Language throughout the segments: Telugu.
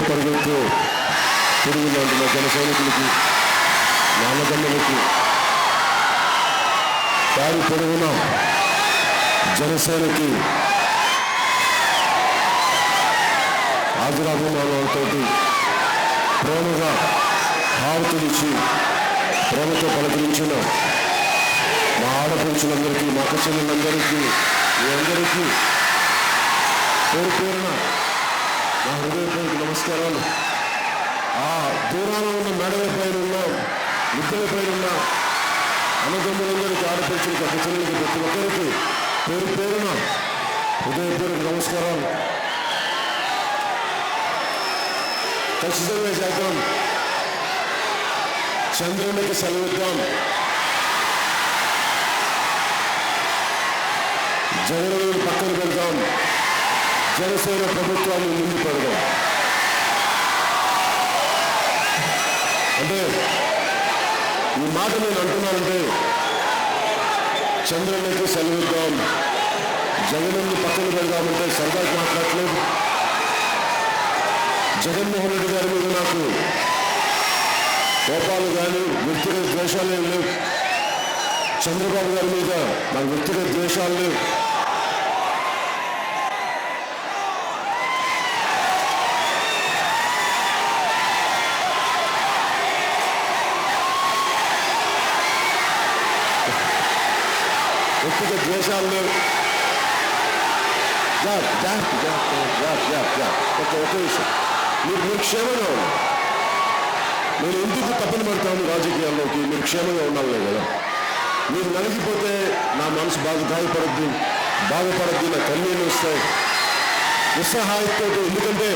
పరిగెత్తు తిరుగులో ఉంటున్న జన సైనికులకి, నాన్నదమ్ములకి, దారి పొడవున జనసేనకి ఆదరాభిమానాలతో ప్రేమగా హారతులిచ్చి ప్రేమతో పలకరించిన మా ఆడపడుచులందరికీ, మా అక్క చెల్లెలందరికీ, మీ అందరికీ పేరు పేరున నా హృదయపూర్వక నమస్కారాలు. ఆ దూరాన ఉన్న మేడల పైన ఉన్న, మిద్దెల పైన ఉన్న అన్నదమ్ములందరికీ, ఆడపడుచులకి, అక్క చెల్లెలకి, ప్రతి ఒక్కరికి పేరు పేరున హృదయపూర్వక నమస్కారాలు. ఖచ్చితంగా చేద్దాం, చంద్రునికి సెలవిద్దాం, జగన్ పక్కన పెడదాం, జనసేన ప్రభుత్వాన్ని ముందు పెడదాం. అంటే ఈ మాట నేను అంటున్నానంటే, చంద్రునికి సెలవిద్దాం, జగన్ని పక్కన పెడదామంటే సరదాకి మాట్లాడలేదు. జగన్మోహన్ రెడ్డి గారి మీద నాకు కోపాలు కానీ వ్యక్తిగత ద్వేషాలు ఏం లేవు. చంద్రబాబు గారి మీద నాకు వ్యక్తిగత ద్వేషాలు లేవు. వ్యక్తిగత ద్వేషాలు లేవు. ఒకే విషయం, మీరు క్షేమంగా ఉన్నారు. నేను ఎందుకు తప్పని పడతాను రాజకీయాల్లోకి? మీరు క్షేమంగా ఉండాలి కదా. మీరు నలిగిపోతే నా మనసు గాయపడద్దు, బాధపడద్దు, నా కన్నీళ్ళు వస్తాయి నిస్సహాయంతో. ఎందుకంటే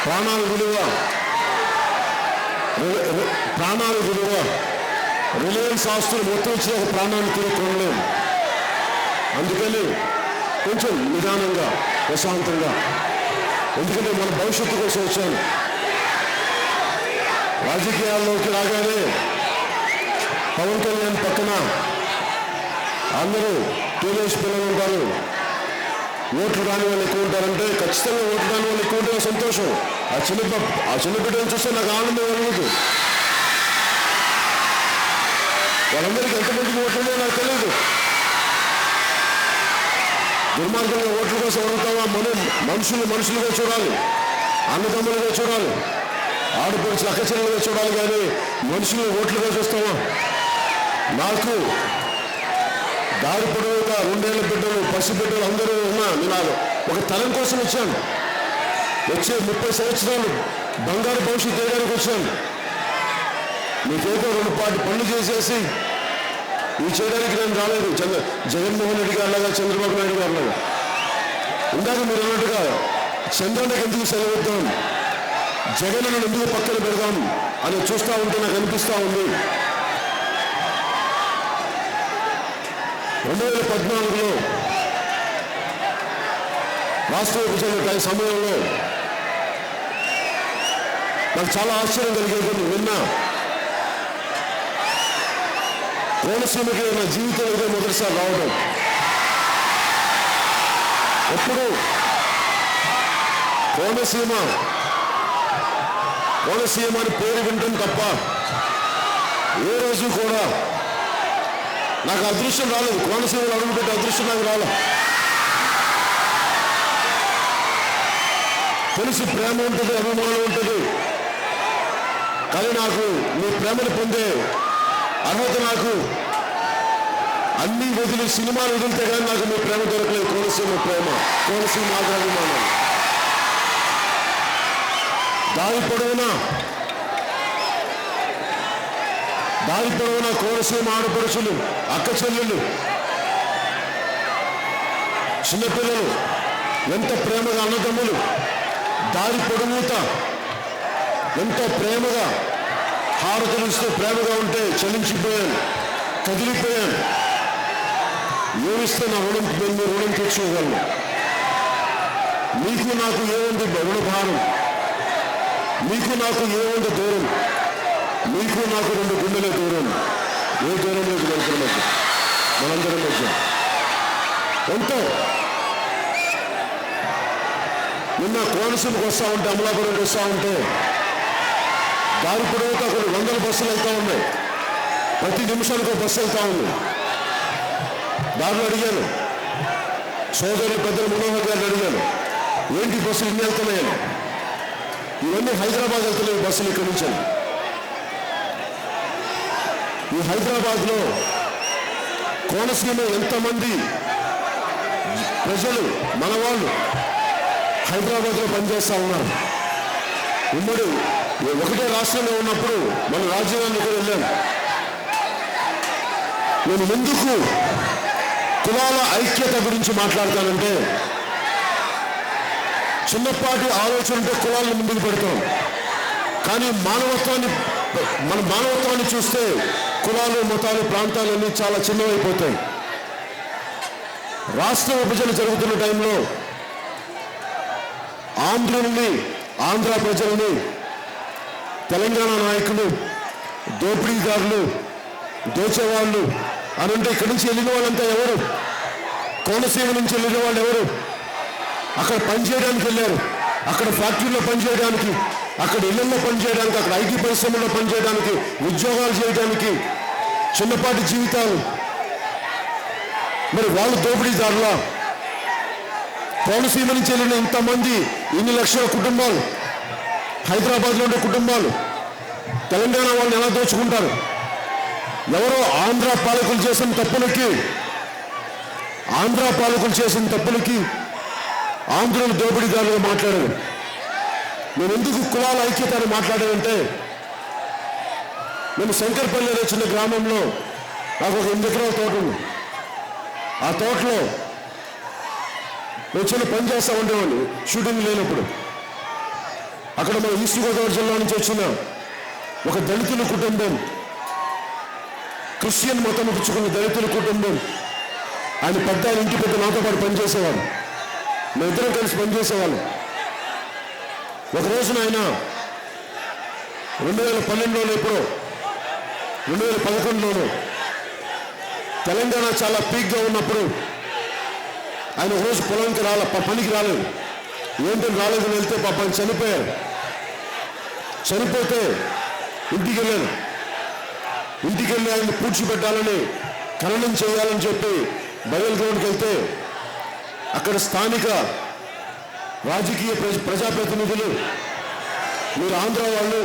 ప్రాణాల విలువ రిలయన్స్ ఆస్తులు మొత్తం ఇచ్చిన ఒక ప్రాణాన్ని తిరిగి కొనలేము. అందుకని కొంచెం నిదానంగా, ప్రశాంతంగా, ఎందుకంటే మన భవిష్యత్తు కోసం వచ్చాను. రాజకీయాల్లోకి రాగానే పవన్ కళ్యాణ్ పక్కన అందరూ టీనేజ్ పిల్లలు ఉంటారు, ఓట్లు రాని వాళ్ళు ఎక్కువ ఉంటారంటే, ఖచ్చితంగా ఓట్లు రాని వాళ్ళు ఎక్కువ ఉంటే సంతోషం. ఆ చిన్న బిడ్డను చూస్తే నాకు ఆనందం కలుగుతుంది. వాళ్ళందరికీ ఎంతమందికి ఓట్లు ఉన్నాయో నాకు తెలియదు. దుర్మార్గంగా ఓట్ల కోసం అడుగుతావా? మనం మనుషులుగా చూడాలి, అన్నదమ్ములుగా చూడాలి, ఆడపడుచు అక్క చెల్లెలుగా చూడాలి, కానీ మనుషులు ఓట్లుగా చూస్తావా? నాకు దారి పొడవుగా 2 ఏళ్ల బిడ్డలు, పసి బిడ్డలు అందరూ ఉన్నా నేను ఒక తరం కోసం వచ్చాను. వచ్చే 30 సంవత్సరాలు బంగారు భవిష్యత్తు వేయడానికి వచ్చాను. మీకేదో 2 పనులు చేసేసి ఇవి చేయడానికి నేను రాలేదు. జగన్మోహన్ రెడ్డి గారిలాగా, చంద్రబాబు నాయుడు గారిలాగా. ఇందాక మీరు అన్నట్టుగా చంద్రన్నకి ఎందుకు సెలవిద్దాం, జగన్ను ఎందుకు పక్కన పెడదాం అని చూస్తూ ఉంటే నాకు అనిపిస్తూ ఉంది. 2014లో రాష్ట్ర విభజన సమయంలో నాకు చాలా ఆశ్చర్యం కలిగేది. విన్నా కోనసీమకి నా జీవితంలో ఇదే మొదటిసారి రావడం. ఎప్పుడు కోనసీమ అని పేరు వింటాం తప్ప ఏ రోజు కూడా నాకు అదృష్టం రాలేదు. కోనసీమలో అడుగుపెట్టే అదృష్టం నాకు రాలేదు. తెలిసి ప్రేమ ఉంటుంది, అభిమానం ఉంటుంది, కానీ నాకు మీ ప్రేమను పొందే అర్హత నాకు అన్ని వదిలి, సినిమాలు వదిలితే కానీ నాకు మీ ప్రేమ దొరకలేదు. కోనసీమ ప్రేమ, కోనసీమ ఆదరాభిమానం. దారి పొడవునా కోనసీమ ఆడపడుచులు, అక్క చెల్లెళ్ళు, చిన్నపిల్లలు ఎంత ప్రేమగా, అన్నదమ్ములు దారి పొడవుత ఎంతో ప్రేమగా హారతులిస్తూ ప్రేమగా ఉంటే చలించిపోయాను, కదిలిపోయాను. ఏమిస్తే నా రుణం తెచ్చుకోగలను? మీకు నాకు ఏముంది రుణభారం? మీకు నాకు ఏముంది దూరం? మీకు నాకు 2 గుండెలే దూరం. ఏ దూరం లేదు మనందరి మధ్య ఎంతో నిన్న కోనసీమకు వస్తూ ఉంటే, అమలాపురంకి వస్తూ ఉంటే దారి పొడవుతా కొన్ని వందల బస్సులు వెళ్తూ ఉన్నాయి. ప్రతి నిమిషానికి ఒక బస్సు వెళ్తూ ఉంది. దారిలో అడిగాను, సోదరులు పెద్దలు మనోహర్ గారిని అడిగాను, ఏంటి బస్సులు ఇన్ని వెళ్తున్నాయని. ఇవన్నీ హైదరాబాద్ వెళ్తున్నాయి బస్సులు ఇక్కడి నుంచి. ఈ హైదరాబాద్లో కోనసీమ ఎంతమంది ప్రజలు మన వాళ్ళు హైదరాబాద్లో పనిచేస్తూ ఉన్నారు. ఉమ్మడి ఒకటే రాష్ట్రంలో ఉన్నప్పుడు మన రాజ్యాంగానికి కూడా వెళ్ళాను. నేను ఎందుకు కులాల ఐక్యత గురించి మాట్లాడతానంటే, చిన్నపాటి ఆలోచనతో కులాలను ముందుకు పెడతాం, కానీ మన మానవత్వాన్ని చూస్తే కులాలు, మతాలు, ప్రాంతాలన్నీ చాలా చిన్నవైపోతాయి. రాష్ట్ర విభజన జరుగుతున్న టైంలో ఆంధ్ర ప్రజల్ని తెలంగాణ నాయకులు, దోపిడీదారులు, దోచేవాళ్ళు అని అంటే ఇక్కడి నుంచి వెళ్ళిన వాళ్ళంతా ఎవరు? కోనసీమ నుంచి వెళ్ళిన వాళ్ళు ఎవరు? అక్కడ పనిచేయడానికి వెళ్ళారు, అక్కడ ఫ్యాక్టరీలో పనిచేయడానికి, అక్కడ ఇళ్లలో పనిచేయడానికి, అక్కడ ఐటీ పరిశ్రమలో పనిచేయడానికి, ఉద్యోగాలు చేయడానికి, చిన్నపాటి జీవితాలు. మరి వాళ్ళు దోపిడీదారులా? కోనసీమ నుంచి వెళ్ళిన ఇంతమంది, ఇన్ని లక్షల కుటుంబాలు, హైదరాబాద్లో ఉండే కుటుంబాలు తెలంగాణ వాళ్ళని ఎలా దోచుకుంటారు? ఎవరో ఆంధ్ర పాలకులు చేసిన తప్పులకి ఆంధ్రులు దోపిడీదారులుగా మాట్లాడారు. నేను ఎందుకు కులాల ఐక్యత అని మాట్లాడానంటే, నేను శంకర్పల్లి అనే చిన్న గ్రామంలో నాకు ఒక 8 ఎకరాల తోట ఉంది. ఆ తోటలో నేను చిన్న పని చేస్తూ ఉండేవాడిని షూటింగ్ లేనప్పుడు. అక్కడ మన ఈస్ట్ గోదావరి జిల్లా నుంచి వచ్చిన ఒక దళితుల కుటుంబం, క్రిస్టియన్ మతం పుచ్చుకున్న దళితుల కుటుంబం, ఆయన పెద్ద ఇంటి పెద్ద నాతో పాటు పనిచేసేవాడు. మేమిద్దరం కలిసి పనిచేసేవాళ్ళం. ఒక రోజున ఆయన 2012లోనో ఎప్పుడో 2011లోనో తెలంగాణ చాలా పీక్గా ఉన్నప్పుడు ఆయన ఒకరోజు పొలానికి పనికి రాలేదు. ఏంటని రాలేదని వెళ్తే పాపం చనిపోయారు. చనిపోతే ఇంటికి వెళ్ళాను. ఇంటికి వెళ్ళి ఆయన్ని పూడ్చిపెట్టాలని, ఖననం చేయాలని చెప్పి బయలు గ్రౌండ్కి వెళ్తే అక్కడ స్థానిక రాజకీయ ప్రజాప్రతినిధులు, మీరు ఆంధ్ర వాళ్ళు,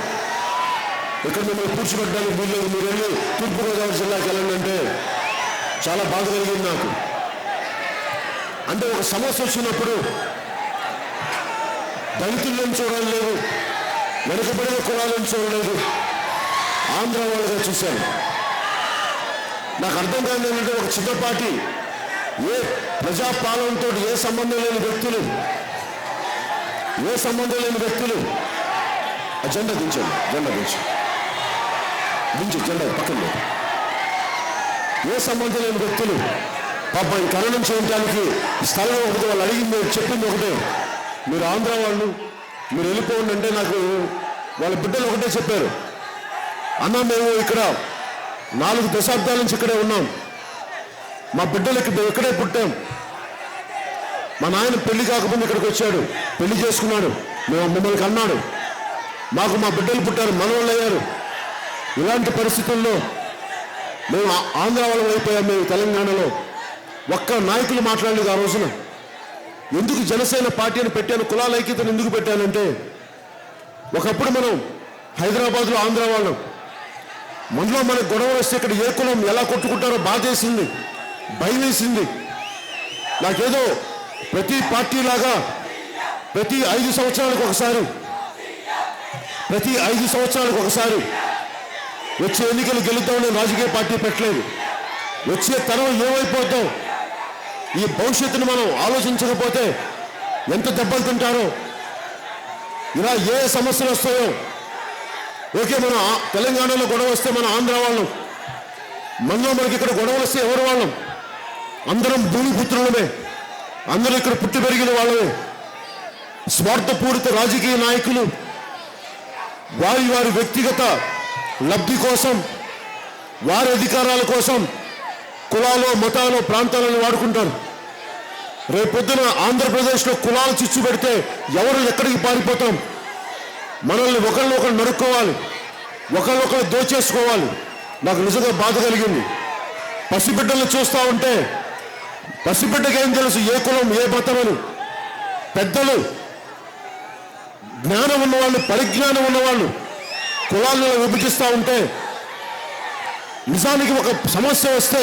ఇక్కడ మిమ్మల్ని పూడ్చిపెట్టడానికి వీల్లేదు, మీరు వెళ్ళి తూర్పుగోదావరి జిల్లాకి వెళ్ళండి అంటే చాలా బాధ కలిగింది నాకు. అంటే ఒక సమస్య వచ్చినప్పుడు దళితులను చూడడం లేదు, వెనుకబడిన కులాలను చూడలేదు, ఆంధ్ర వాళ్ళుగా చూశాను. నాకు అర్థం కాదు ఏంటంటే, ఒక చిన్నపాటి ఏ ప్రజాపాలనతో ఏ సంబంధం లేని వ్యక్తులు జెండా దించు జెండా పక్కన లేదు. ఏ సంబంధం లేని వ్యక్తులు పాపం ఖననం చేయడానికి స్థలం ఒకటి, వాళ్ళు అడిగింది చెప్పింది ఒకటే, మీరు ఆంధ్ర వాళ్ళు, మీరు వెళ్ళిపోండి అంటే నాకు వాళ్ళ బిడ్డలు ఒకటే చెప్పారు, అన్న మేము ఇక్కడ 4 దశాబ్దాల నుంచి ఇక్కడే ఉన్నాం, మా బిడ్డలు ఇక్కడే పుట్టాం, మా నాయన పెళ్లి కాకపోతే ఇక్కడికి వచ్చాడు, పెళ్లి చేసుకున్నాడు, మమ్మల్ని కన్నాడు, మాకు మా బిడ్డలు పుట్టారు, మనవాళ్ళు అయ్యారు. ఇలాంటి పరిస్థితుల్లో మేము ఆంధ్ర వాళ్ళం అయిపోయాం. మేము తెలంగాణలో ఒక్క నాయకులు మాట్లాడలేదు ఆ రోజున. ఎందుకు జనసేన పార్టీ అని పెట్టాను, కులాల ఐక్యతను ఎందుకు పెట్టానంటే, ఒకప్పుడు మనం హైదరాబాద్లో ఆంధ్ర వాళ్ళం, మనలో మనకు గొడవలు వస్తే ఇక్కడ ఏ కులం ఎలా కొట్టుకుంటారో బాధేసింది, భయం వేసింది. నాకేదో ప్రతి పార్టీలాగా ప్రతి 5 సంవత్సరాలకు ఒకసారి వచ్చే ఎన్నికలు గెలుద్దామని రాజకీయ పార్టీ పెట్టలేదు. వచ్చే తరం ఏమైపోతాం, ఈ భవిష్యత్తును మనం ఆలోచించకపోతే ఎంత దెబ్బలు తింటారో, ఇలా ఏ సమస్యలు వస్తాయో. ఓకే, మన తెలంగాణలో గొడవ వస్తే మన ఆంధ్ర వాళ్ళం, మనలో మనకి ఇక్కడ గొడవలు వస్తే ఎవరు వాళ్ళం? అందరం భూమిపుత్రులమే, అందరూ ఇక్కడ పుట్టి పెరిగిన వాళ్ళమే. స్వార్థపూరిత రాజకీయ నాయకులు వారి వ్యక్తిగత లబ్ధి కోసం, వారి అధికారాల కోసం కులాలు, మతాలు, ప్రాంతాలను వాడుకుంటారు. రేపొద్దున ఆంధ్రప్రదేశ్లో కులాలు చిచ్చు పెడితే ఎవరు ఎక్కడికి పారిపోతాం? మనల్ని ఒకళ్ళు నరుక్కోవాలి, ఒకళ్ళు దోచేసుకోవాలి. నాకు నిజంగా బాధ కలిగింది. పసిబిడ్డలను చూస్తూ ఉంటే పసిబిడ్డకి ఏం తెలుసు ఏ కులం ఏ మతం అని? పెద్దలు, జ్ఞానం ఉన్నవాళ్ళు, పరిజ్ఞానం ఉన్నవాళ్ళు కులాలను విభజిస్తూ ఉంటే, నిజానికి ఒక సమస్య వస్తే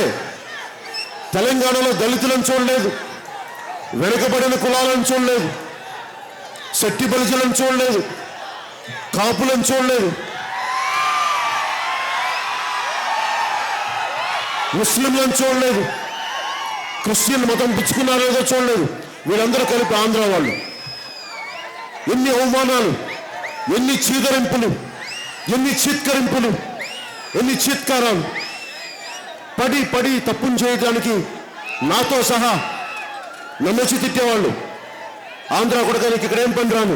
తెలంగాణలో దళితులను చూడలేదు, వెనుకబడిన కులాలను చూడలేదు, శెట్టి బలిజలను చూడలేదు, కాపులను చూడలేదు, ముస్లింలను చూడలేదు, క్రిస్టియన్ మతం పుచ్చుకున్నారో లేదో చూడలేదు. వీళ్ళందరూ కలిపి ఆంధ్ర వాళ్ళు. ఎన్ని అవమానాలు, ఎన్ని చీదరింపులు, ఎన్ని చీత్కరింపులు, ఎన్ని చీత్కారాలు. పడి తప్పును చేయడానికి నాతో సహా నన్ను వచ్చి తిట్టేవాళ్ళు. ఆంధ్ర కొడకానికి ఇక్కడ ఏం పని రాను.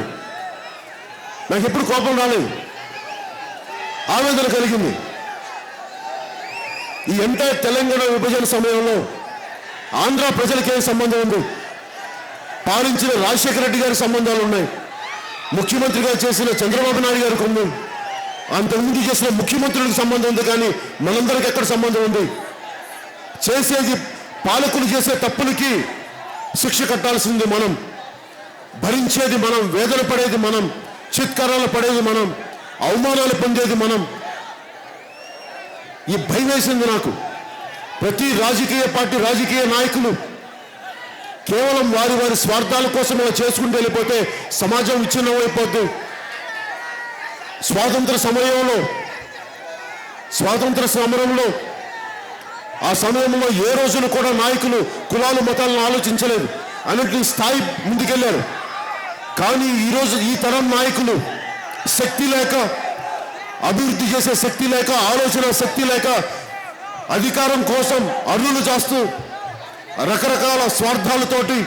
నాకు ఎప్పుడు కోపం రాలేదు, ఆవేదన కలిగింది. ఈ ఎంటైర్ తెలంగాణ విభజన సమయంలో ఆంధ్ర ప్రజలకి ఏం సంబంధం ఉంది? పాలించిన రాజశేఖర రెడ్డి గారి సంబంధాలు ఉన్నాయి, ముఖ్యమంత్రిగా చేసిన చంద్రబాబు నాయుడు గారికి ఉంది, అంతకుముందు చేసిన ముఖ్యమంత్రులకు సంబంధం ఉంది. కానీ మనందరికి ఎక్కడ సంబంధం ఉంది? చేసేది పాలకులు చేసే తప్పులకి శిక్ష కట్టాల్సింది మనం, భరించేది మనం, వేదన పడేది మనం, చిత్కారాలు పడేది మనం, అవమానాలు పొందేది మనం. ఈ భయం వేసింది నాకు. ప్రతి రాజకీయ పార్టీ, రాజకీయ నాయకులు కేవలం వారి స్వార్థాల కోసం ఇలా చేసుకుంటూ వెళ్ళిపోతే సమాజం విచ్ఛిన్నమైపోద్ది. స్వాతంత్ర సమరంలో ఆ సమయంలో ఏ రోజును కూడా నాయకులు కులాలు మతాలను ఆలోచించలేదు, అన్నింటి స్థాయి ముందుకెళ్లారు. కానీ ఈరోజు ఈ తరం నాయకులు శక్తి లేక, అభివృద్ధి చేసే శక్తి లేక, ఆలోచన శక్తి లేక అధికారం కోసం అరువులు చేస్తూ రకరకాల స్వార్థాలతోటి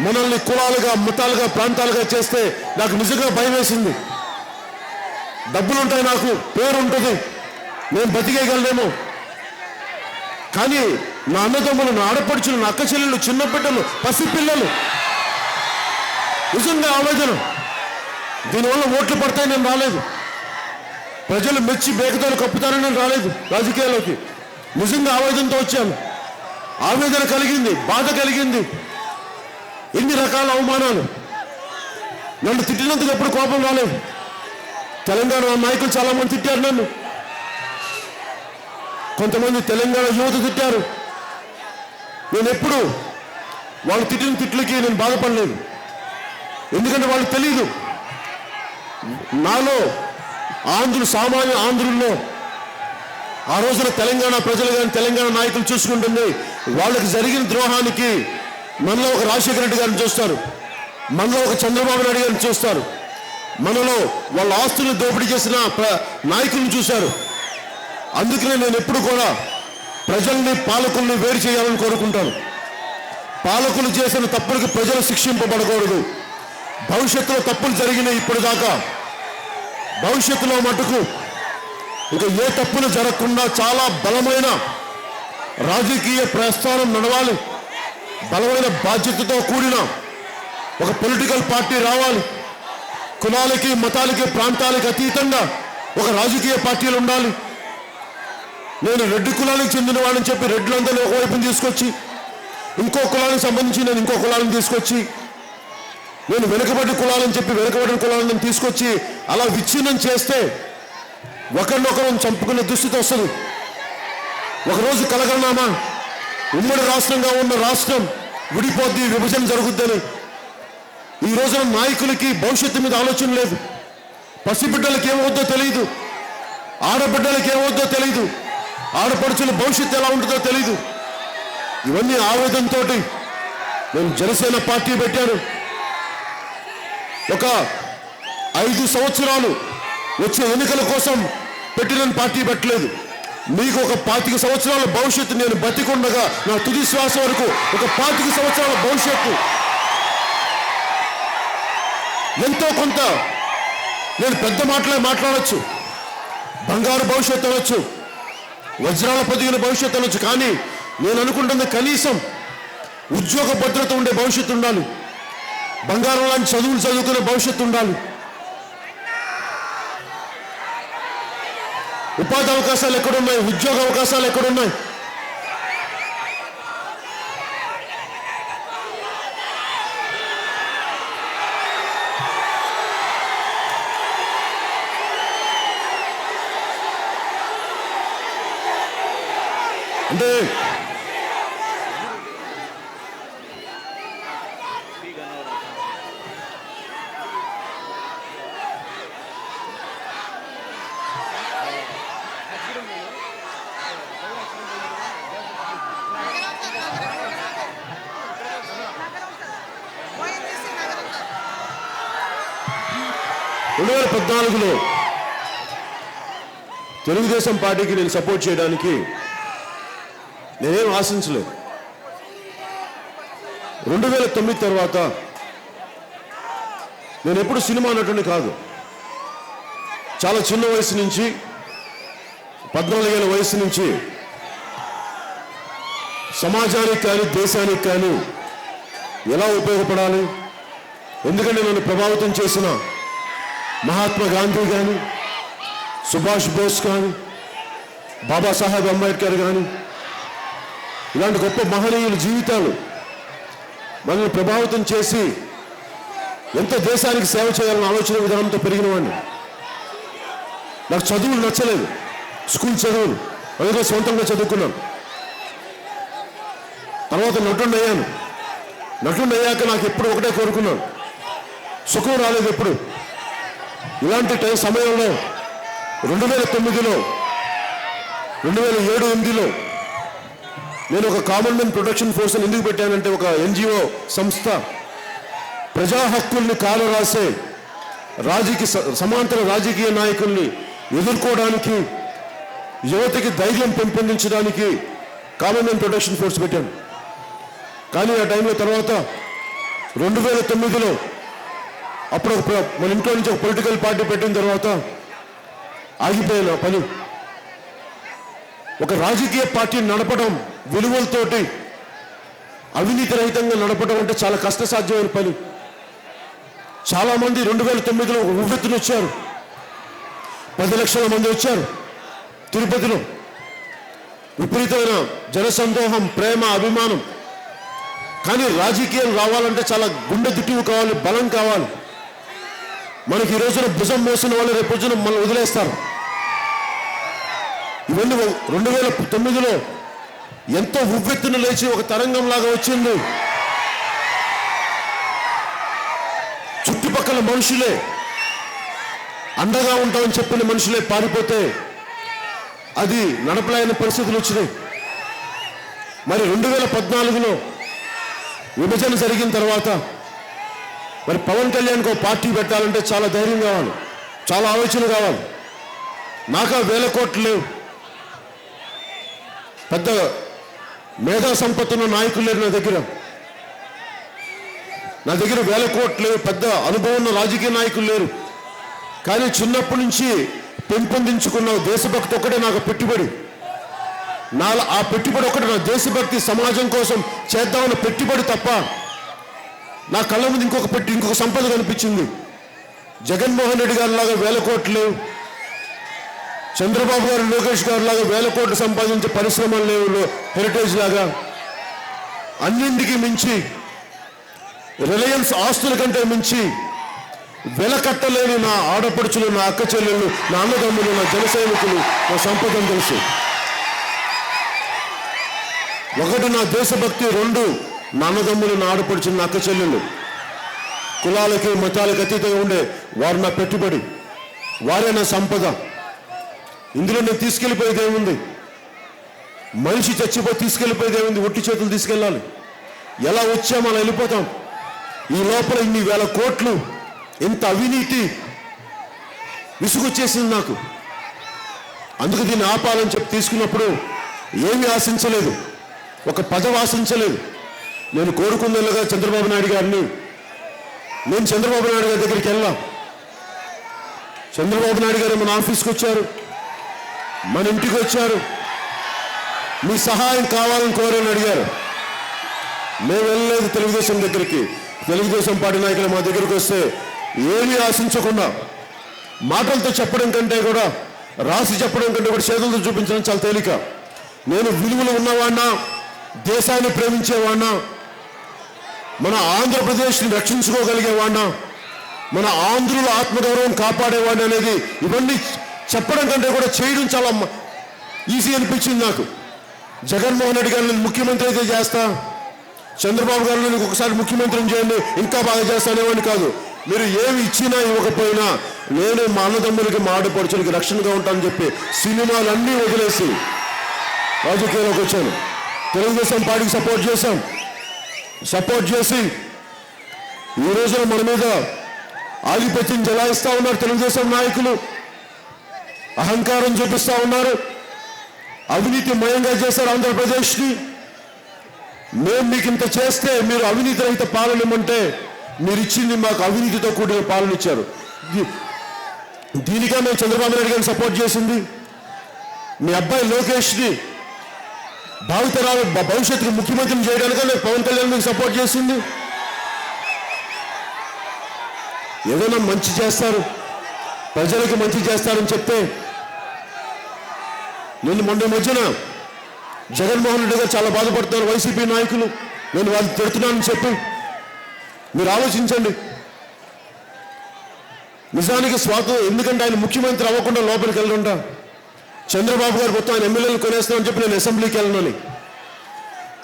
మనల్ని కులాలుగా, మతాలుగా, ప్రాంతాలుగా చేస్తే నాకు నిజంగా భయం వేసింది. డబ్బులుంటాయి, నాకు పేరు ఉంటుంది, నేను బతికేయగలనేమో. కానీ నా అన్నదమ్ములు, నా ఆడపడుచులు, నా అక్క చెల్లెళ్ళు, చిన్న బిడ్డలు, పసిపిల్లలు, నిజంగా ఆవేదన. దీనివల్ల ఓట్లు పడతాయి నేను రాలేదు, ప్రజలు మెచ్చి బేకతోలు కప్పుతారని నేను రాలేదు రాజకీయాల్లోకి. నిజంగా ఆవేదనతో వచ్చాను. ఆవేదన కలిగింది, బాధ కలిగింది. ఎన్ని రకాల అవమానాలు. నన్ను తిట్టినందుకు ఎప్పుడు కోపం రాలేదు. తెలంగాణ నాయకులు చాలా మంది తిట్టారు నన్ను, కొంతమంది తెలంగాణ యువత తిట్టారు. నేను ఎప్పుడు వాళ్ళు తిట్టిన తిట్లకి నేను బాధపడలేదు, ఎందుకంటే వాళ్ళకి తెలియదు నాలో సామాన్య ఆంధ్రుల్లో ఆ రోజున తెలంగాణ ప్రజలు కానీ తెలంగాణ నాయకులు చూసుకుంటుంది. వాళ్ళకి జరిగిన ద్రోహానికి మనలో ఒక రాజశేఖర రెడ్డి గారిని చూస్తారు, మనలో ఒక చంద్రబాబు నాయుడు గారిని చూస్తారు, మనలో వాళ్ళ ఆస్తులను దోపిడీ చేసిన నాయకులను చూశారు. అందుకనే నేను ఎప్పుడు కూడా ప్రజల్ని, పాలకుల్ని వేరు చేయాలని కోరుకుంటాను. పాలకులు చేసిన తప్పులకు ప్రజలు శిక్షింపబడకూడదు. భవిష్యత్తులో తప్పులు జరిగినాయి ఇప్పుడు దాకా, భవిష్యత్తులో మటుకు ఇంకా ఏ తప్పులు జరగకుండా చాలా బలమైన రాజకీయ ప్రస్థానం నడవాలి. బలమైన బాధ్యతతో కూడిన ఒక పొలిటికల్ పార్టీ రావాలి. కులాలకి, మతాలకి, ప్రాంతాలకి అతీతంగా ఒక రాజకీయ పార్టీలు ఉండాలి. నేను రెడ్డి కులానికి చెందిన వాడిని చెప్పి రెడ్లందరినీ ఒకవైపుని తీసుకొచ్చి, ఇంకో కులానికి సంబంధించి నేను ఇంకో కులాలను తీసుకొచ్చి, నేను వెనుకబడి కులాలని చెప్పి వెనుకబడిన కులాలను తీసుకొచ్చి అలా విచ్ఛిన్నం చేస్తే ఒకరినొకరు చంపుకునే దుస్థితి వస్తుంది. ఒకరోజు కలగన్నామా ఉమ్మడి రాష్ట్రంగా ఉన్న రాష్ట్రం విడిపోద్ది, విభజన జరుగుద్దని. ఈ రోజున నాయకులకి భవిష్యత్తు మీద ఆలోచన లేదు. పసిబిడ్డలకి ఏమవుద్దో తెలియదు, ఆడబిడ్డలకి ఏమవుద్దో తెలియదు, ఆడపడుచుల భవిష్యత్తు ఎలా ఉంటుందో తెలియదు. ఇవన్నీ ఆవేదనతో నేను జనసేన పార్టీ పెట్టాను. ఒక 5 సంవత్సరాలు వచ్చే ఎన్నికల కోసం పెట్టిన పార్టీ పెట్టలేదు. మీకు ఒక 25 సంవత్సరాల భవిష్యత్తు, నేను బతికుండగా నా తుది శ్వాస వరకు ఒక 25 సంవత్సరాల భవిష్యత్తు, ఎంతో కొంత నేను పెద్ద మాటలే మాట్లాడచ్చు, బంగారు భవిష్యత్తు అనొచ్చు, వజ్రాల పొదిగిన భవిష్యత్తు అనొచ్చు. కానీ నేను అనుకుంటుంది కనీసం ఉద్యోగ భద్రత ఉండే భవిష్యత్తు ఉండాలి, బంగారం లాంటి చదువులు చదువుకునే భవిష్యత్తు ఉండాలి, ఉపాధి అవకాశాలు ఎక్కడున్నాయి, ఉద్యోగ అవకాశాలు ఎక్కడున్నాయి. అంటే రెండు 2014లో తెలుగుదేశం పార్టీకి నేను సపోర్ట్ చేయడానికి నేనేం ఆశించలేదు. 2009 తర్వాత నేను ఎప్పుడు సినిమా నటుడిని కాదు. చాలా చిన్న వయసు నుంచి 14 ఏళ్ళ వయసు నుంచి సమాజానికి కానీ దేశానికి కానీ ఎలా ఉపయోగపడాలి, ఎందుకంటే నన్ను ప్రభావితం చేసిన మహాత్మా గాంధీ కానీ, సుభాష్ బోస్ కానీ, బాబాసాహెబ్ అంబేద్కర్ కానీ, ఇలాంటి గొప్ప మహనీయుల జీవితాలు మనల్ని ప్రభావితం చేసి ఎంత దేశానికి సేవ చేయాలన్న ఆలోచన విధానంతో పెరిగిన వాడిని. నాకు చదువులు నచ్చలేదు, స్కూల్ చదువులు, అందుకే సొంతంగా చదువుకున్నాను. తర్వాత నటుడిని అయ్యాను. నటుడిని అయ్యాక నాకు ఎప్పుడు ఒకటే కోరుకున్నాను, సుఖం రాలేదు ఎప్పుడు. ఇలాంటి సమయంలో 2009లో 2007-8లో నేను ఒక కామన్మెన్ ప్రొటెక్షన్ ఫోర్స్ అని ఎందుకు పెట్టానంటే, ఒక NGO సంస్థ ప్రజా హక్కుల్ని కాలరాసే సమాంతర రాజకీయ నాయకుల్ని ఎదుర్కోవడానికి, యువతకి ధైర్యం పెంపొందించడానికి కామన్మెన్ ప్రొటెక్షన్ ఫోర్స్ పెట్టాను. కానీ ఆ టైంలో తర్వాత 2009లో అప్పుడు మన ఇంట్లో నుంచి ఒక పొలిటికల్ పార్టీ పెట్టిన తర్వాత ఆగిపోయిన పని. ఒక రాజకీయ పార్టీని నడపడం, విలువలతోటి అవినీతి రహితంగా నడపడం అంటే చాలా కష్టసాధ్యమైన పని. చాలామంది 2009లో ఉవ్వెత్తున వచ్చారు, 10 లక్షల మంది వచ్చారు తిరుపతిలో. విపరీతమైన జనసందోహం, ప్రేమ, అభిమానం. కానీ రాజకీయాలు రావాలంటే చాలా గుండె దిట్టువు కావాలి, బలం కావాలి. మనకి ఈ రోజున భుజం మోసిన వాళ్ళు రేపు రోజున మనం వదిలేస్తారు. ఇవన్నీ 2009లో ఎంతో ఉవ్వెత్తున లేచి ఒక తరంగంలాగా వచ్చింది. చుట్టుపక్కల మనుషులే అండగా ఉంటామని చెప్పిన మనుషులే పారిపోతే అది నడపలేని పరిస్థితులు వచ్చినాయి. మరి 2014లో విభజన జరిగిన తర్వాత మరి పవన్ కళ్యాణ్కి ఒక పార్టీ పెట్టాలంటే చాలా ధైర్యం కావాలి, చాలా ఆలోచన కావాలి. నాకు 1000 కోట్లు లేవు, పెద్ద మేధా సంపత్తున్న నాయకులు లేరు నా దగ్గర 1000 కోట్లు లేవు, పెద్ద అనుభవం ఉన్న రాజకీయ నాయకులు లేరు. కానీ చిన్నప్పటి నుంచి పెంపొందించుకున్న దేశభక్తి ఒక్కటే నాకు పెట్టుబడి. ఆ పెట్టుబడి ఒకటి నా దేశభక్తి, సమాజం కోసం చేద్దామన్న పెట్టుబడి తప్ప నా కళ్ళ ముందు ఇంకొక సంపద కనిపించింది. జగన్మోహన్ రెడ్డి గారి లాగా 1000 కోట్లు లేవు, చంద్రబాబు గారు, లోకేష్ గారు లాగా 1000 కోట్లు సంపాదించే పరిశ్రమలు లేవు, హెరిటేజ్ లాగా. అన్నింటికి మించి రిలయన్స్ ఆస్తుల కంటే మించి వెలకట్టలేని నా ఆడపడుచులు, నా అక్క చెల్లెళ్ళు, నా అన్నదమ్ములు, నా జన సైనికులు, నా సంపదను తెలుసు. ఒకటి నా దేశభక్తి, 2 నా అన్నదమ్ములు, నా ఆడపడుచులు, నా అక్క చెల్లెళ్ళు. కులాలకి మతాలకు అతీతంగా ఉండే వారు నా పెట్టుబడి, వారే నా సంపద. ఇందులో నేను తీసుకెళ్ళిపోయేది ఏముంది? మనిషి చచ్చిపోయి తీసుకెళ్ళిపోయేది ఏముంది? ఒట్టి చేతులు తీసుకెళ్ళాలి. ఎలా వచ్చామో అలా వెళ్ళిపోతాం. ఈ లోపల ఇన్ని 1000 కోట్లు, ఎంత అవినీతి, విసుగొచ్చేసింది నాకు. అందుకు దీన్ని ఆపాలని చెప్పి తీసుకున్నప్పుడు ఏమీ ఆశించలేదు, ఒక పదవి ఆశించలేదు. నేను కోరుకున్నట్లుగా చంద్రబాబు నాయుడు గారిని, నేను చంద్రబాబు నాయుడు గారి దగ్గరికి వెళ్ళాం. చంద్రబాబు నాయుడు గారు మన ఆఫీస్కి వచ్చారు, మన ఇంటికి వచ్చారు. మీ సహాయం కావాలని కోరని అడిగారు. మేము వెళ్ళలేదు తెలుగుదేశం దగ్గరికి. తెలుగుదేశం పార్టీ నాయకులు మా దగ్గరికి వస్తే ఏమీ ఆశించకుండా మాటలతో చెప్పడం కంటే కూడా, రాసి చెప్పడం కంటే కూడా చేతులతో చూపించడం చాలా తేలిక. నేను విలువలు ఉన్నవాడినా, దేశాన్ని ప్రేమించేవాడినా, మన ఆంధ్రప్రదేశ్ని రక్షించుకోగలిగేవాడినా, మన ఆంధ్రుల ఆత్మగౌరవం కాపాడేవాడిని అనేది ఇవన్నీ చెప్పడం కంటే కూడా చేయడం చాలా ఈజీ అనిపించింది నాకు. జగన్మోహన్ రెడ్డి గారిని ముఖ్యమంత్రి అయితే చేస్తా, చంద్రబాబు గారిని ఒకసారి ముఖ్యమంత్రిని చేయండి ఇంకా బాగా చేస్తానేవాడిని కాదు. మీరు ఏమి ఇచ్చినా ఇవ్వకపోయినా నేను మా అన్నదమ్ములకి మా ఆడపడుచులకి రక్షణగా ఉంటానని చెప్పి సినిమాలన్నీ వదిలేసి రాజకీయాల్లోకి వచ్చాను. తెలుగుదేశం పార్టీకి సపోర్ట్ చేసి ఈ రోజున మన మీద ఆధిపత్యం జలాయిస్తా ఉన్నారు తెలుగుదేశం నాయకులు. అహంకారం చూపిస్తా ఉన్నారు, అవినీతి మయంగా చేశారు ఆంధ్రప్రదేశ్ని. మేము మీకు ఇంత చేస్తే మీరు అవినీతి రహిత పాలన ఇమ్మంటే మీరు ఇచ్చింది మాకు అవినీతితో కూడిన పాలన ఇచ్చారు. దీనిగా మేము చంద్రబాబు నాయుడు గారిని సపోర్ట్ చేసింది. మీ అబ్బాయి లోకేష్ని భావితరాల భవిష్యత్తుకు ముఖ్యమంత్రిని చేయడానికనే పవన్ కళ్యాణ్ మీకు సపోర్ట్ చేసింది. ఏదైనా మంచి చేస్తారు, ప్రజలకు మంచి చేస్తారని చెప్తే నేను మొన్న మధ్యన జగన్మోహన్ రెడ్డి గారు చాలా బాధపడుతున్నారు వైసీపీ నాయకులు, నేను వాళ్ళు తిడుతున్నానని చెప్పి. మీరు ఆలోచించండి. నిజానికి ఎందుకంటే ఆయన ముఖ్యమంత్రి అవ్వకుండా లోపలికి వెళ్ళకుండా చంద్రబాబు గారు మొత్తం ఆయన ఎమ్మెల్యేలు కొనేస్తామని చెప్పి నేను అసెంబ్లీకి వెళ్ళనని.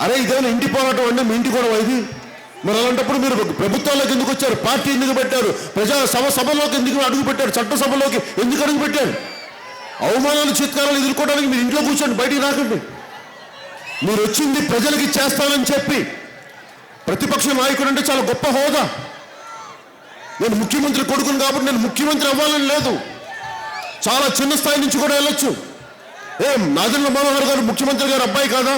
అరే ఇదేమైనా ఇంటి పోరాటం అంటే మీ ఇంటి కూడా ఇది. మరి అలాంటప్పుడు మీరు ప్రభుత్వాల్లోకి ఎందుకు వచ్చారు? పార్టీ ఎందుకు పెట్టారు? సభలోకి ఎందుకు అడుగు పెట్టారు? చట్టసభలోకి ఎందుకు అడుగు పెట్టారు? అవమానాలు చిత్కారాలు ఎదుర్కోవడానికి మీరు ఇంట్లో కూర్చోండి, బయటికి రాకండి. మీరు వచ్చింది ప్రజలకి చేస్తానని చెప్పి. ప్రతిపక్ష నాయకుడు అంటే చాలా గొప్ప హోదా. నేను ముఖ్యమంత్రి కొడుకును కాబట్టి నేను ముఖ్యమంత్రి అవ్వాలని లేదు, చాలా చిన్న స్థాయి నుంచి కూడా వెళ్ళొచ్చు. నాదెండ్ల మనోహర్ గారు ముఖ్యమంత్రి గారు అబ్బాయి కాదా?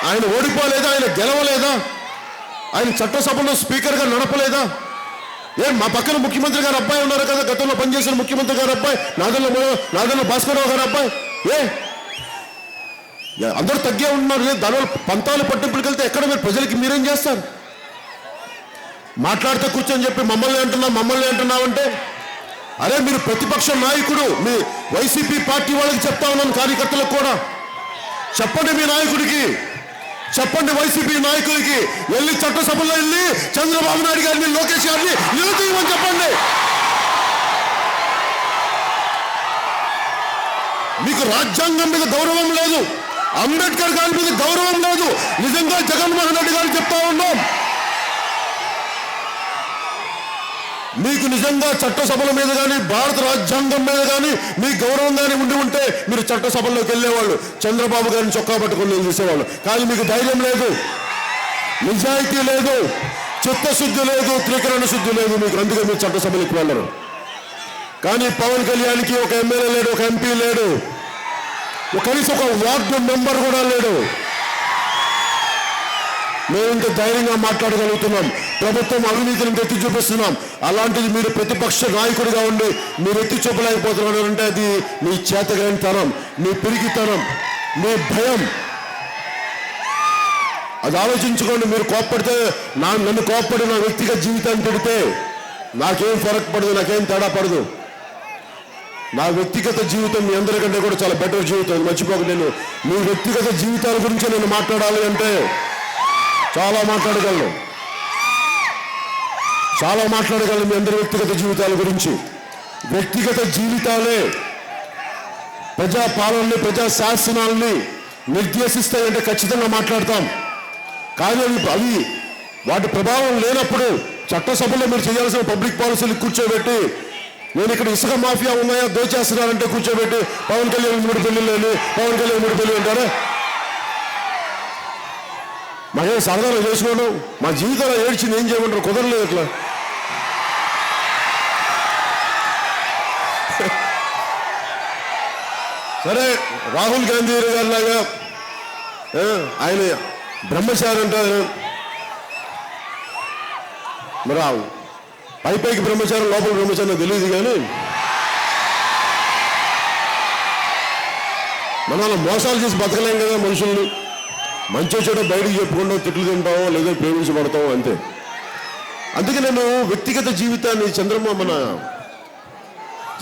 ఆయన ఓడిపోలేదా? ఆయన గెలవలేదా? ఆయన చట్టసభలో స్పీకర్గా నడపలేదా? మా పక్కన ముఖ్యమంత్రి గారు అబ్బాయి ఉన్నారు కదా, గతంలో పనిచేసిన ముఖ్యమంత్రి గారు అబ్బాయి నాదెండ్ల భాస్కరరావు గారు అబ్బాయి. అందరూ తగ్గే ఉన్నారు. దానివల్ల పంతాలు పట్టింపులకు వెళ్తే ఎక్కడ మీరు ప్రజలకి మీరేం చేస్తారు? మాట్లాడితే కూర్చొని చెప్పి మమ్మల్ని అంటున్నావంటే, అరే మీరు ప్రతిపక్ష నాయకుడు, మీ వైసీపీ పార్టీ వాళ్ళకి చెప్తా ఉన్నాను, కార్యకర్తలకు కూడా చెప్పండి, మీ నాయకుడికి చెప్పండి, వైసీపీ నాయకుడికి వెళ్ళి చట్టసభలో వెళ్ళి చంద్రబాబు నాయుడు గారిని లోకేష్ గారిని నిలదీయమని చెప్పండి. మీకు రాజ్యాంగం మీద గౌరవం లేదు, అంబేద్కర్ గారి మీద గౌరవం లేదు. నిజంగా జగన్మోహన్ రెడ్డి గారు చెప్తా ఉన్నాం, మీకు నిజంగా చట్టసభల మీద కానీ భారత రాజ్యాంగం మీద కానీ మీ గౌరవం కానీ ఉంటే మీరు చట్టసభల్లోకి వెళ్ళేవాళ్ళు, చంద్రబాబు గారిని చొక్కా పట్టుకుని చూసేవాళ్ళు. కానీ మీకు ధైర్యం లేదు, నిజాయితీ లేదు, చిత్తశుద్ధి లేదు, త్రికరణ శుద్ధి లేదు మీకు. అందుకే మీరు చట్టసభలకు వెళ్ళరు. కానీ పవన్ కళ్యాణ్కి ఒక ఎమ్మెల్యే లేడు, ఒక ఎంపీ లేడు, కనీసం ఒక వార్డు మెంబర్ కూడా లేడు. మేము ఇంత ధైర్యంగా మాట్లాడగలుగుతున్నాం. ప్రభుత్వం అవినీతిని ఎత్తి చూపిస్తున్నాం. అలాంటిది మీరు ప్రతిపక్ష నాయకుడిగా ఉండి మీరు ఎత్తి చూపలేకపోతున్నారంటే అది మీ చేతగానితనం, మీ పిరికితనం, మీ భయం. అది ఆలోచించుకోండి. మీరు కోప్పడితే నన్ను కోప్పడి నా వ్యక్తిగత జీవితాన్ని పెడితే నాకేం ఫరక్ పడదు, నాకేం తేడా పడదు. నా వ్యక్తిగత జీవితం మీ అందరికంటే కూడా చాలా బెటర్ జీవితం, మర్చిపోక. నేను మీ వ్యక్తిగత జీవితాల గురించి నేను మాట్లాడాలి అంటే చాలా మాట్లాడగలను మీ అందరి వ్యక్తిగత జీవితాల గురించి. వ్యక్తిగత జీవితాలే ప్రజా పాలనని, ప్రజా శాసనాలని నిర్దేశిస్తాయంటే ఖచ్చితంగా మాట్లాడతాం. కానీ అవి వాటి ప్రభావం లేనప్పుడు చట్టసభలో మీరు చేయాల్సిన పబ్లిక్ పాలసీలు కూర్చోబెట్టి, నేను ఇక్కడ ఇసుక మాఫియా ఉన్నాయా దోచేస్తున్నారంటే కూర్చోబెట్టి పవన్ కళ్యాణ్ 3 పెళ్ళిళ్ళు అంటారా? మాకేం సరదాలో చేసుకోవడం, మా జీవితంలో ఏడ్చింది ఏం చేయమంటారు? కుదరలేదు ఇట్లా. సరే, రాహుల్ గాంధీ గారి లాగా ఆయన బ్రహ్మచారి అంటారు. మరి పైకి బ్రహ్మచారం, లోపల బ్రహ్మచారం తెలియదు. కానీ మనం అలా మోసాలు చేసి బతకలేం కదా మనుషుల్ని. మంచి చెడు బయటకు చెప్పుకుంటాం, తిట్లు తింటామో లేదా ప్రేమించబడతామో అంతే. అందుకే నేను వ్యక్తిగత జీవితాన్ని మన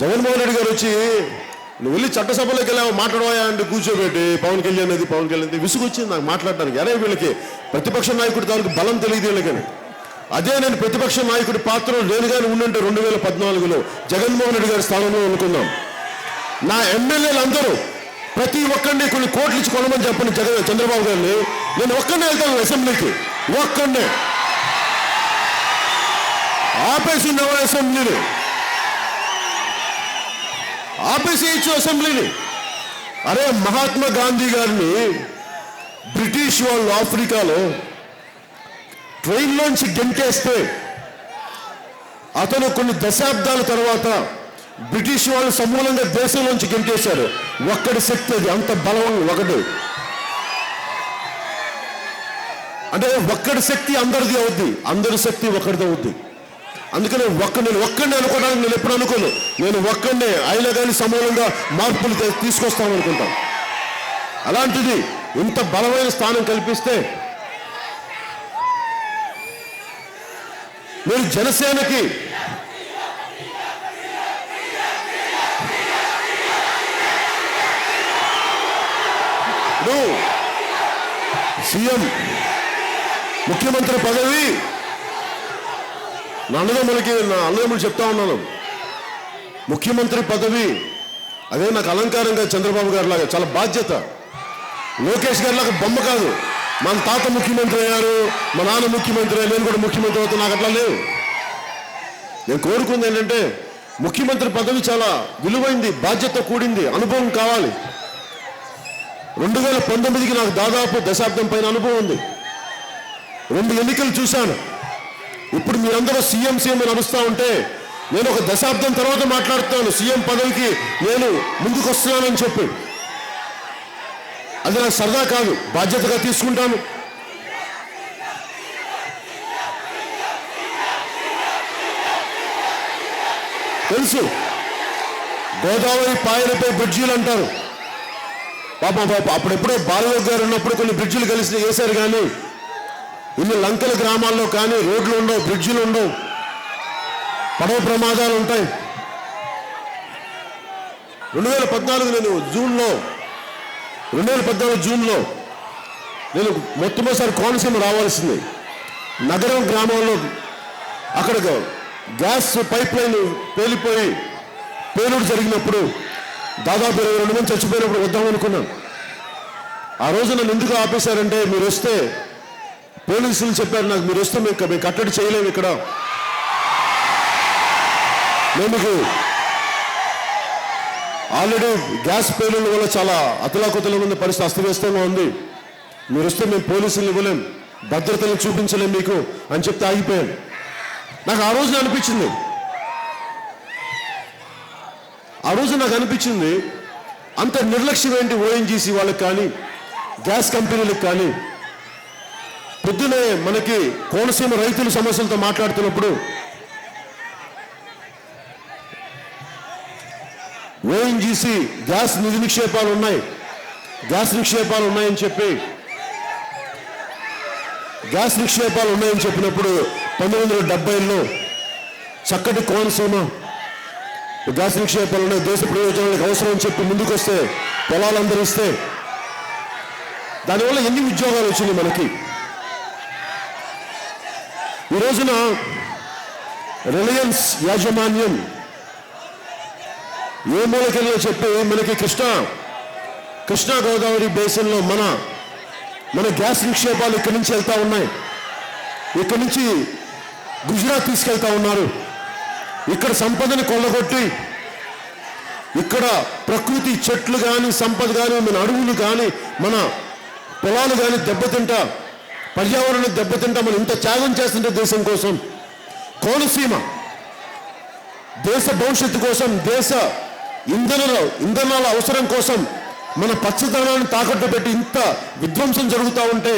జగన్మోహన్ రెడ్డి గారు వచ్చి నువ్వు వెళ్ళి చట్టసభలోకి వెళ్ళావు మాట్లాడవా అంటే కూర్చోబెట్టి పవన్ కళ్యాణ్ విసుగు వచ్చింది నాకు మాట్లాడడానికి. అరే వీళ్ళకి ప్రతిపక్ష నాయకుడి తాలూకు బలం తెలియదు వీళ్ళకని. అదే నేను ప్రతిపక్ష నాయకుడి పాత్ర నేను కానీ ఉండుంటే 2014లో జగన్మోహన్ రెడ్డి గారి స్థానంలో అనుకున్నాం. నా ఎమ్మెల్యేలు అందరూ ప్రతి ఒక్కరిని కొన్ని కోట్లు ఇచ్చి కొనమని చెప్పండి చంద్రబాబు గారిని, నేను ఒక్కడే వెళ్తాను అసెంబ్లీకి. ఒక్కడే ఆపేసి ఉన్నావా అసెంబ్లీని, ఆపేసేయచ్చు అసెంబ్లీని. అరే మహాత్మా గాంధీ గారిని బ్రిటిష్ వాళ్ళు ఆఫ్రికాలో ట్రైన్లోంచి గెంటేస్తే అతను కొన్ని దశాబ్దాల తర్వాత బ్రిటిష్ వాళ్ళు సమూలంగా దేశంలోంచి గెంటేశారు. ఒక్కడి శక్తి అది, అంత బలం ఒకటి. అంటే ఒక్కడి శక్తి అందరిది అవుద్ది, అందరి శక్తి ఒకటిది అవుద్ది. అందుకని నేను ఒక్కడిని అనుకోవడానికి నేను ఎప్పుడు అనుకోను. నేను ఒక్కడినే అయినా కానీ సమూలంగా మార్పులు తీసుకొస్తాను అనుకుంటాను. అలాంటిది ఇంత బలమైన స్థానం కల్పిస్తే నేను జనసేనకి సీఎం ముఖ్యమంత్రి పదవి నా అన్నదమ్ములు చెప్తా ఉన్నాను. ముఖ్యమంత్రి పదవి అదే నాకు అలంకారంగా చంద్రబాబు గారి లాగా చాలా బాధ్యత. లోకేష్ గారి లాగా బొమ్మ కాదు. మన తాత ముఖ్యమంత్రి అయ్యారు, మా నాన్న ముఖ్యమంత్రి అయ్యారు, నేను కూడా ముఖ్యమంత్రి అవుతా. నాకు అట్లా లేవు. నేను కోరుకుంది ఏంటంటే ముఖ్యమంత్రి పదవి చాలా విలువైంది, బాధ్యత కూడింది, అనుభవం కావాలి. 2019కి నాకు దాదాపు దశాబ్దం పైన అనుభవం ఉంది. 2 ఎన్నికలు చూశాను. ఇప్పుడు మీరందరూ సీఎం అని అరుస్తూ ఉంటే నేను ఒక దశాబ్దం తర్వాత మాట్లాడుతాను సీఎం పదవికి నేను ముందుకు వస్తున్నానని చెప్పి. అది నాకు సరదా కాదు, బాధ్యతగా తీసుకుంటాను. తెలుసు గోదావరి పాయలపై బ్రిడ్జీలు అంటారు. పాప అప్పుడెప్పుడో బాలయోగ్ గారు ఉన్నప్పుడు కొన్ని బ్రిడ్జిలు కలిసి వేశారు, కానీ ఇన్ని లంకల గ్రామాల్లో కానీ రోడ్లు ఉండవు, బ్రిడ్జిలు ఉండవు, పడవ ప్రమాదాలు ఉంటాయి. 2014 జూన్లో నేను మొట్టమొదటిసారి కోనసీమ రావాల్సింది. నగరం గ్రామంలో అక్కడ గ్యాస్ పైప్ లైన్ పేలిపోయి పేలుడు జరిగినప్పుడు దాదాపు 22 మంది చచ్చిపోయినప్పుడు వద్దామనుకున్నాను. ఆ రోజు నన్ను ఎందుకు ఆపేశారంటే మీరు వస్తే పోలీసులు చెప్పారు నాకు, మీరు వస్తే మేము కట్టడి చేయలేము, ఇక్కడ మేము ఆల్రెడీ గ్యాస్ పేలుల వల్ల చాలా అతలాకుతలం ఉంది, పరిస్థితి అస్తవ్యస్తంగా ఉంది, మీరు వస్తే మేము పోలీసులు ఇవ్వలేం, భద్రతను చూపించలేం మీకు అని చెప్తే ఆగిపోయాను. నాకు ఆ రోజు అనిపించింది అంత నిర్లక్ష్యం ఏంటి ఓఎన్జీసీ వాళ్ళకి కానీ గ్యాస్ కంపెనీలకు కానీ. పొద్దునే మనకి కోనసీమ రైతుల సమస్యలతో మాట్లాడుతున్నప్పుడు ఓఎన్జీసీ గ్యాస్ నిక్షేపాలు ఉన్నాయని చెప్పినప్పుడు 1970లో చక్కటి కోనసీమ గ్యాస్ నిక్షేపాలు ఉన్నాయి, దేశ ప్రయోజనాలకు అవసరం అని చెప్పి ముందుకు వస్తే పొలాలందరూ ఇస్తే దానివల్ల ఎన్ని ఉద్యోగాలు వచ్చినాయి మనకి. ఈ రోజున రిలయన్స్ యాజమాన్యం ఏ మూలకెళ్ళో చెప్పి మనకి కృష్ణా గోదావరి బేసిన్లో మన గ్యాస్ నిక్షేపాలు ఇక్కడి నుంచి వెళ్తా ఉన్నాయి, ఇక్కడి నుంచి గుజరాత్ తీసుకెళ్తా ఉన్నారు. ఇక్కడ సంపదని కొల్లగొట్టి ఇక్కడ ప్రకృతి చెట్లు కానీ సంపద కానీ మన అడవులు కానీ మన పొలాలు కానీ దెబ్బతింటా, పర్యావరణం దెబ్బతింటా మనం ఇంత త్యాగం చేస్తుంటే దేశం కోసం. కోనసీమ దేశ భవిష్యత్తు కోసం, దేశ ఇంధనాల అవసరం కోసం మన పచ్చదనాన్ని తాకట్టు పెట్టి ఇంత విధ్వంసం జరుగుతూ ఉంటే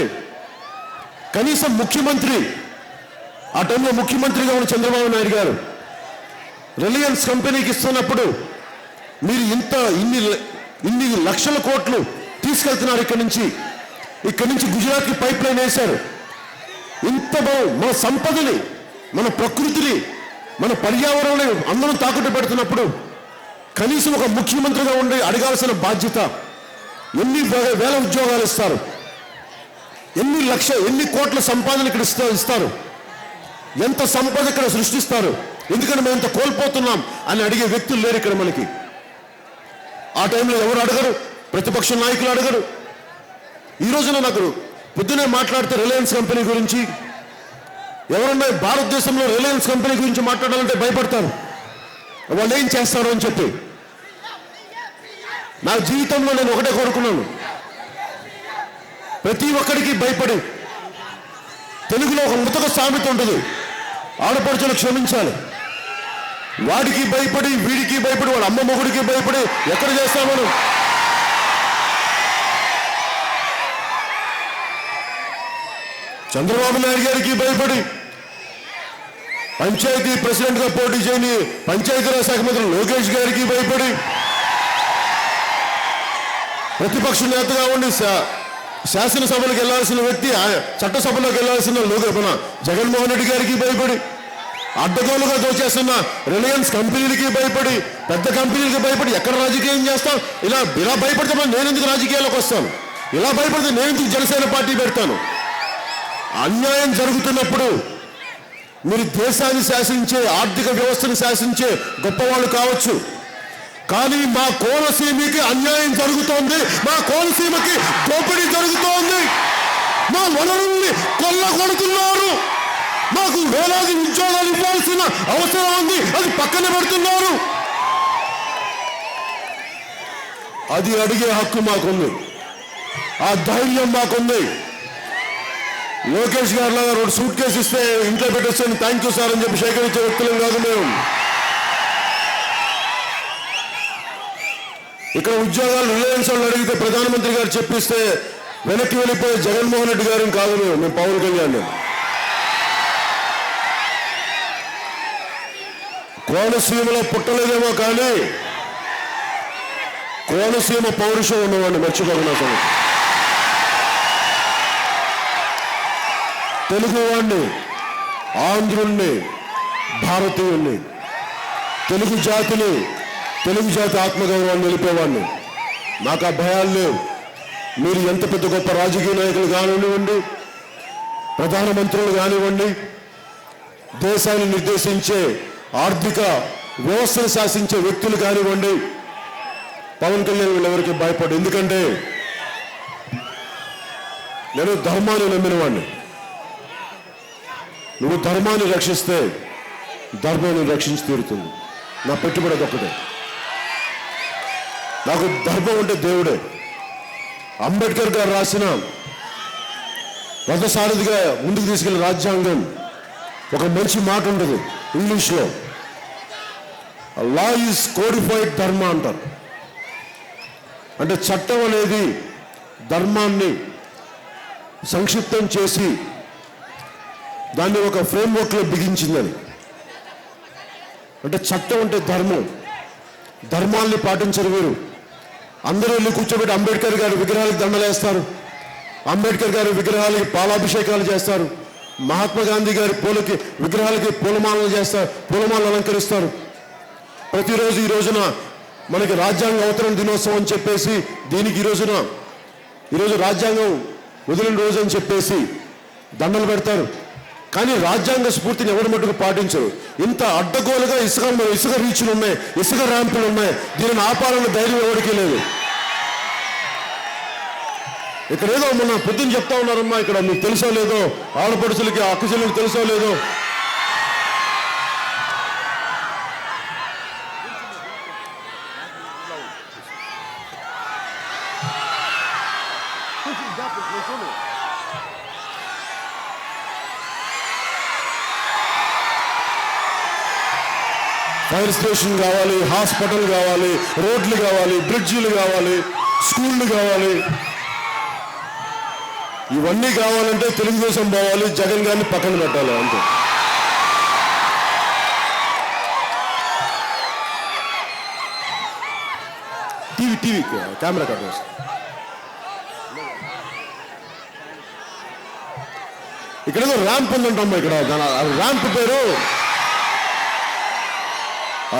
కనీసం ముఖ్యమంత్రి, ఆ టైంలో ముఖ్యమంత్రిగా ఉన్న చంద్రబాబు నాయుడు గారు రిలయన్స్ కంపెనీకి ఇస్తున్నప్పుడు మీరు ఇన్ని లక్షల కోట్లు తీసుకెళ్తున్నారు ఇక్కడి నుంచి గుజరాత్కి పైప్ లైన్ వేశారు. ఇంత మన సంపదని, మన ప్రకృతిని, మన పర్యావరణాన్ని అందరం తాకట్టు పెడుతున్నప్పుడు కనీసం ఒక ముఖ్యమంత్రిగా ఉండి అడగాల్సిన బాధ్యత. ఎన్ని వేల ఉద్యోగాలు ఇస్తారు, ఎన్ని కోట్ల సంపాదన ఇక్కడ ఇస్తారు, ఎంత సంపద ఇక్కడ సృష్టిస్తారు, ఎందుకంటే మేము ఇంత కోల్పోతున్నాం అని అడిగే వ్యక్తులు లేరు ఇక్కడ మనకి. ఆ టైంలో ఎవరు అడగరు, ప్రతిపక్ష నాయకులు అడగరు. ఈ రోజున నాకు పొద్దునే మాట్లాడితే రిలయన్స్ కంపెనీ గురించి, ఎవరన్నా భారతదేశంలో రిలయన్స్ కంపెనీ గురించి మాట్లాడాలంటే భయపడతారు, వాళ్ళు ఏం చేస్తారు అని చెప్పి. నా జీవితంలో నేను ఒకటే కోరుకున్నాను, ప్రతి ఒక్కడికి భయపడి. తెలుగులో ఒక ముతక సామెత ఉంటుంది, ఆడపడుచులు క్షమించాలి. వాడికి భయపడి, వీడికి భయపడి, వాడు అమ్మ మొగుడికి భయపడి ఎక్కడ చేస్తాం మనం? చంద్రబాబు నాయుడు గారికి భయపడి, పంచాయతీ ప్రెసిడెంట్ గా పోటీ చేయని పంచాయతీరాజ్ శాఖ మంత్రి లోకేష్ గారికి భయపడి, ప్రతిపక్ష నేతగా ఉండి శాసనసభలకు వెళ్లాల్సిన వ్యక్తి చట్టసభలోకి వెళ్లాల్సిన జగన్మోహన్ రెడ్డి గారికి భయపడి, అడ్డగోలుగా దోచేస్తున్న రిలయన్స్ కంపెనీలకి భయపడి, పెద్ద కంపెనీలకి భయపడి ఎక్కడ రాజకీయం చేస్తాం? ఇలా భయపడితే నేను ఎందుకు రాజకీయాల్లోకి వస్తాను? ఇలా భయపడితే నేను ఎందుకు జనసేన పార్టీ పెడతాను? అన్యాయం జరుగుతున్నప్పుడు మీరు దేశాన్ని శాసించే, ఆర్థిక వ్యవస్థను శాసించే గొప్పవాళ్ళు కావచ్చు, కానీ మా కోనసీమకి అన్యాయం జరుగుతోంది, మా కోనసీమకి దోపిడీ జరుగుతోంది, మా వనరుల్ని కొల్లగొడుతున్నారు, మాకు వేలాది ఉద్యోగాలు ఇవ్వాల్సిన అవసరం ఉంది, అది పక్కన పెడుతున్నారు. అది అడిగే హక్కు మాకుంది, ఆ ధైర్యం మాకుంది. లోకేష్ గారు లాగా 2 సూట్ కేసు ఇస్తే ఇంట్లో పెట్టేస్తాను, థ్యాంక్ యూ సార్ అని చెప్పి సేకరించే వ్యక్తులం కాదు మేము. ఇక్కడ ఉద్యోగాలు రిలయన్స్ వాళ్ళు అడిగితే ప్రధానమంత్రి గారు చెప్పిస్తే వెనక్కి వెళ్ళిపోయి జగన్మోహన్ రెడ్డి గారిని కాదు మేము పవన్ కళ్యాణ్. కోనసీమలో పుట్టలేదేమో కానీ కోనసీమ పౌరుషం ఉన్నవాడిని మర్చిపోకుండా అసలు. తెలుగువాడిని, ఆంధ్రుణ్ణి, భారతీయుణ్ణి, తెలుగు జాతి ఆత్మగౌరవాన్ని నిలిపేవాడిని. నాకు ఆ భయాలు లేవు. మీరు ఎంత పెద్ద గొప్ప రాజకీయ నాయకులు కానివ్వండి, ప్రధానమంత్రులు కానివ్వండి, దేశాన్ని నిర్దేశించే ఆర్థిక వ్యవస్థను శాసించే వ్యక్తులు కానివ్వండి, పవన్ కళ్యాణ్ వీళ్ళెవరికి భయపడు. ఎందుకంటే నేను ధర్మాన్ని నమ్మిన వాడిని. నువ్వు ధర్మాన్ని రక్షిస్తే ధర్మాన్ని రక్షించి తీరుతుంది. నా పెట్టుబడి ఒక్కటే. నాకు ధర్మం అంటే దేవుడే. అంబేద్కర్ గారు రాసిన రథసారథిగా ముందుకు తీసుకెళ్లిన రాజ్యాంగం ఒక మంచి మాట ఉంటుంది ఇంగ్లీష్లో, లా ఈజ్ కోడిఫైడ్ ధర్మ అంటారు. అంటే చట్టం అనేది ధర్మాన్ని సంక్షిప్తం చేసి దాన్ని ఒక ఫ్రేమ్వర్క్లో బిగించిందని. అంటే చట్టం అంటే ధర్మం, ధర్మాల్ని పాటించరు వీరు. అందరూ వెళ్ళి కూర్చోబెట్టి అంబేద్కర్ గారి విగ్రహాలకు దండలేస్తారు, అంబేద్కర్ గారి విగ్రహాలకి పాలాభిషేకాలు చేస్తారు, మహాత్మా గాంధీ గారి విగ్రహాలకి పూలమాలలు చేస్తారు, పూలమాలలు అలంకరిస్తారు. ప్రతిరోజు ఈ రోజున మనకి రాజ్యాంగ అవతరణ దినోత్సవం అని చెప్పేసి దీనికి ఈరోజు రాజ్యాంగం వదిలిన రోజు అని చెప్పేసి దండలు పెడతారు. కానీ రాజ్యాంగ స్ఫూర్తిని ఎవరి మటుకు పాటించరు. ఇంత అడ్డగోలుగా ఇసుక రీచ్లు ఉన్నాయి, ఇసుక ర్యాంపులు ఉన్నాయి, దీనిని ఆపాలన్న ధైర్యం ఎవరికీ లేదు. ఇక్కడ ఏదో మొన్న పొద్దున్న చెప్తా ఉన్నారమ్మా, ఇక్కడ మీకు తెలుసో లేదో, ఆడపడుచులకి అక్కచెల్లెలకు తెలుసో లేదో, ఫైర్ స్టేషన్ కావాలి, హాస్పిటల్ కావాలి, రోడ్లు కావాలి, బ్రిడ్జిలు కావాలి, స్కూళ్ళు కావాలి. ఇవన్నీ కావాలంటే తెలుగుదేశం పోవాలి, జగన్ గారిని పక్కన పెట్టాలి అంతే. టీవీ కెమెరా కట్ చేస్తాను. ఇక్కడ ఏదో ర్యాంప్ ఉందంటమ్మా. ఇక్కడ ర్యాంప్ పేరు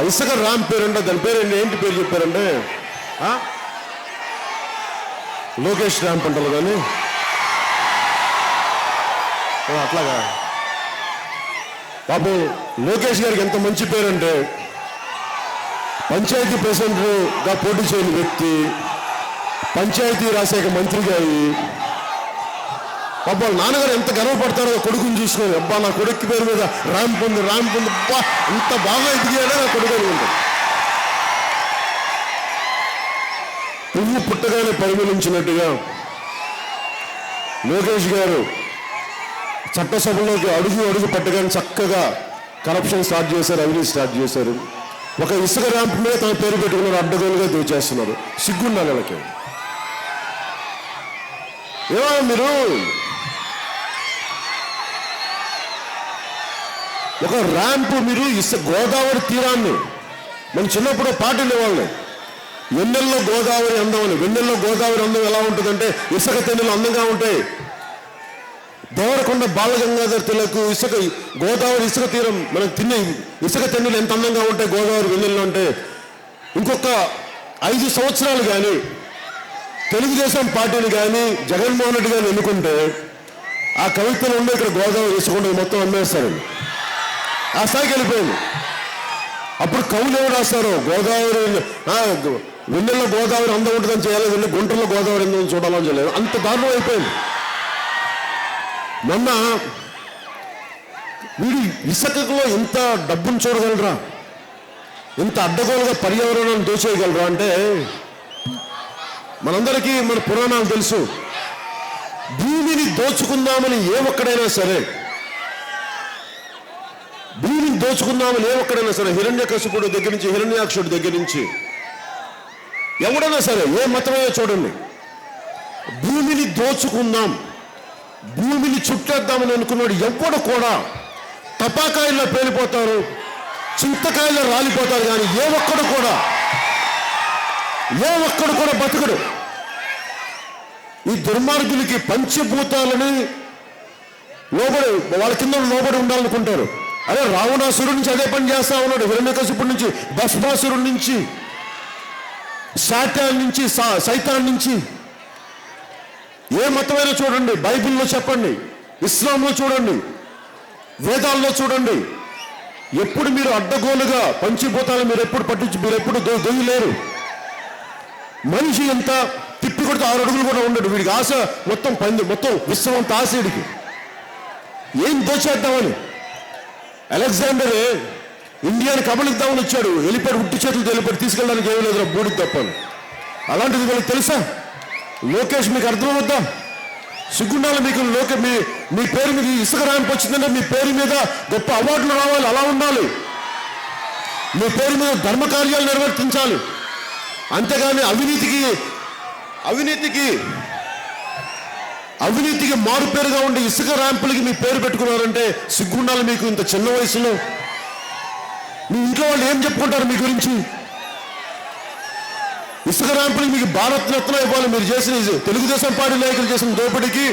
ఇసుక ర్యాంప్ పేరు అంటే దాని పేరు ఏంటి పేరు చెప్పారంటే లోకేష్ ర్యాంప్ అంటారు కానీ అట్లాగా. పాపం లోకేష్ గారికి ఎంత మంచి పేరంటే పంచాయతీ ప్రెసిడెంట్గా పోటీ చేయని వ్యక్తి పంచాయతీ రాశాక మంత్రిగా అయ్యి పాపం నాన్నగారు ఎంత గర్వపడతారో కొడుకుని చూసుకొని, అబ్బా నా కొడుకు పేరు మీద ర్యాంప్ ఉంది అబ్బా అంత బాగా ఎదిగాడే నా కొడుకు అనుకుంటారు. పువ్వు పుట్టగానే పరిగణించినట్టుగా లోకేష్ గారు చట్టసభలోకి అడుగు పట్టగానే చక్కగా కరప్షన్ స్టార్ట్ చేశారు, అవినీతి స్టార్ట్ చేశారు. ఒక ఇసుక ర్యాంప్ మీద తన పేరు పెట్టుకున్నారు, అడ్డగోలుగా దోచేస్తున్నారు. సిగ్గున్నారు వాళ్ళకి. ఏమో మీరు ఒక ర్యాంప్ మీరు గోదావరి తీరాన్ని మనం చిన్నప్పుడు పాటలు వాళ్ళు వెన్నెల్లో గోదావరి అందం అని. వెన్నెల్లో గోదావరి అందం ఎలా ఉంటుందంటే ఇసుక తెన్నులు అందంగా ఉంటాయి. దేవరకొండ బాలగంగాధర్ తిలక్ గోదావరి ఇసుక తీరం మనకు తినే ఇసుక తెన్నులు ఎంత అందంగా ఉంటాయి గోదావరి వెన్నెల్లో అంటే. ఇంకొక 5 సంవత్సరాలు కానీ తెలుగుదేశం పార్టీని కానీ జగన్మోహన్ రెడ్డి గారిని ఎన్నుకుంటే ఆ కవితలు ఉండే ఇక్కడ గోదావరి ఇసుకుంటే మొత్తం అమ్మేస్తారండి. ఆ స్థాయికి వెళ్ళిపోయింది. అప్పుడు కవులు ఎవరు రాస్తారు? గోదావరి వెన్నెల్లో గోదావరి అందం ఉంటుందని చేయలేదండి, గుంటల్లో గోదావరి అందం చూడాలని చేయలేదు. అంత దారుణం అయిపోయింది. మొన్న వీడి ఇసుకలో ఎంత డబ్బును చూడగలరా, ఎంత అడ్డగోలుగా పర్యావరణాన్ని దోచేయగలరా అంటే మనందరికీ మన పురాణాలు తెలుసు. భూమిని దోచుకుందామని ఏ ఒక్కడైనా సరే హిరణ్యకశిపుడు దగ్గర నుంచి హిరణ్యాక్షుడి దగ్గర నుంచి ఎవడైనా సరే ఏ మతమైనా చూడండి, భూమిని దోచుకుందాం, భూమిని చుట్టేద్దామని అనుకున్నాడు ఎవ్వడు కూడా తపాకాయల్లో పేలిపోతారు, చింతకాయల్లో రాలిపోతారు. కానీ ఏ ఒక్కడు కూడా బతుకుడు. ఈ దుర్మార్గులకి పంచభూతాలని లోబడి వాళ్ళ కింద లోబడి ఉండాలనుకుంటారు. అరే రావణాసురుడి నుంచి అదే పని చేస్తా ఉన్నాడు. హిరణ్యకశిపుడి నుంచి, భస్మాసురుడి నుంచి, సాతాన్ నుంచి, సైతాన్ నుంచి. ఏ మతమైనా చూడండి, బైబిల్లో చెప్పండి, ఇస్లాంలో చూడండి, వేదాల్లో చూడండి. ఎప్పుడు మీరు అడ్డగోలుగా పంచిపోతాలు మీరు ఎప్పుడు దొయ్యలేరు. మనిషి ఎంత తిప్పి కొడితే 6 అడుగులు కూడా ఉండడు. వీడికి ఆశ మొత్తం విశ్వం అంత ఆశ వీడికి. ఏం దోచేద్దామని అలెగ్జాండరే ఇండియాని కబలిద్దామని వచ్చాడు. వెళ్ళిపోయాడు, ఉట్టి చేతులతో వెళ్ళిపోయాడు. తీసుకెళ్ళడానికి ఏమీ లేదు, బూడికి తప్పని. అలాంటిది వీళ్ళకి తెలుసా? లోకేష్ మీకు అర్థమవుద్దా? సిగ్గుండాలి మీకు. మీ పేరు మీద ఇసుక ర్యాంప్ వచ్చిందంటే మీ పేరు మీద గొప్ప అవార్డులు రావాలి, అలా ఉండాలి. మీ పేరు మీద ధర్మ కార్యాలు నిర్వర్తించాలి. అంతేగాని అవినీతికి మారు పేరుగా ఉండే ఇసుక ర్యాంపులకి మీ పేరు పెట్టుకున్నారంటే సిగ్గుండాలి మీకు. ఇంత చిన్న వయసులో మీ ఇంట్లో వాళ్ళు ఏం చెప్పుకుంటారు మీ గురించి? ఇసుక ర్యాంపులకి మీకు భారత్ రత్న ఇవ్వాలి. మీరు చేసిన తెలుగుదేశం పార్టీ నాయకులు చేసిన దోపిడీకి,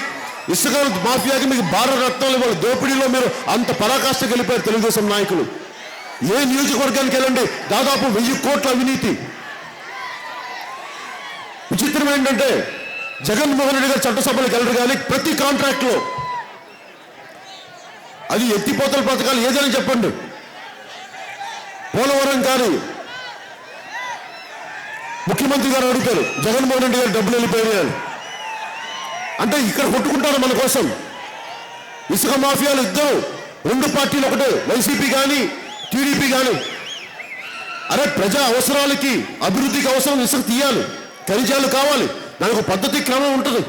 ఇసుక మాఫియాకి మీకు భారత రత్నాలు ఇవ్వాలి. దోపిడీలో మీరు అంత పరాకాష్ఠకి వెళ్ళిపోయారు తెలుగుదేశం నాయకులు. ఏ నియోజకవర్గానికి వెళ్ళండి దాదాపు 1000 కోట్ల అవినీతి. విచిత్రం ఏంటంటే జగన్మోహన్ రెడ్డి గారు చట్టసభలకు వెళ్ళరు కానీ ప్రతి కాంట్రాక్ట్లో అది ఎత్తిపోతల పథకాలు ఏదైనా చెప్పండి, పోలవరం కానీ ముఖ్యమంత్రి గారు అడుగుతారు జగన్మోహన్ రెడ్డి గారు డబ్బులు వెళ్ళిపోయాయి అంటే ఇక్కడ కొట్టుకుంటారు మన కోసం. ఇసుక మాఫియాలు ఇద్దరు, 2 పార్టీలు ఒకటే, వైసీపీ కానీ టీడీపీ కానీ. అరే ప్రజా అవసరాలకి అభివృద్ధికి అవసరం ఇసుక తీయాలి, ఖనిజాలు కావాలి, దానికి ఒక పద్ధతి క్రమం ఉంటుంది.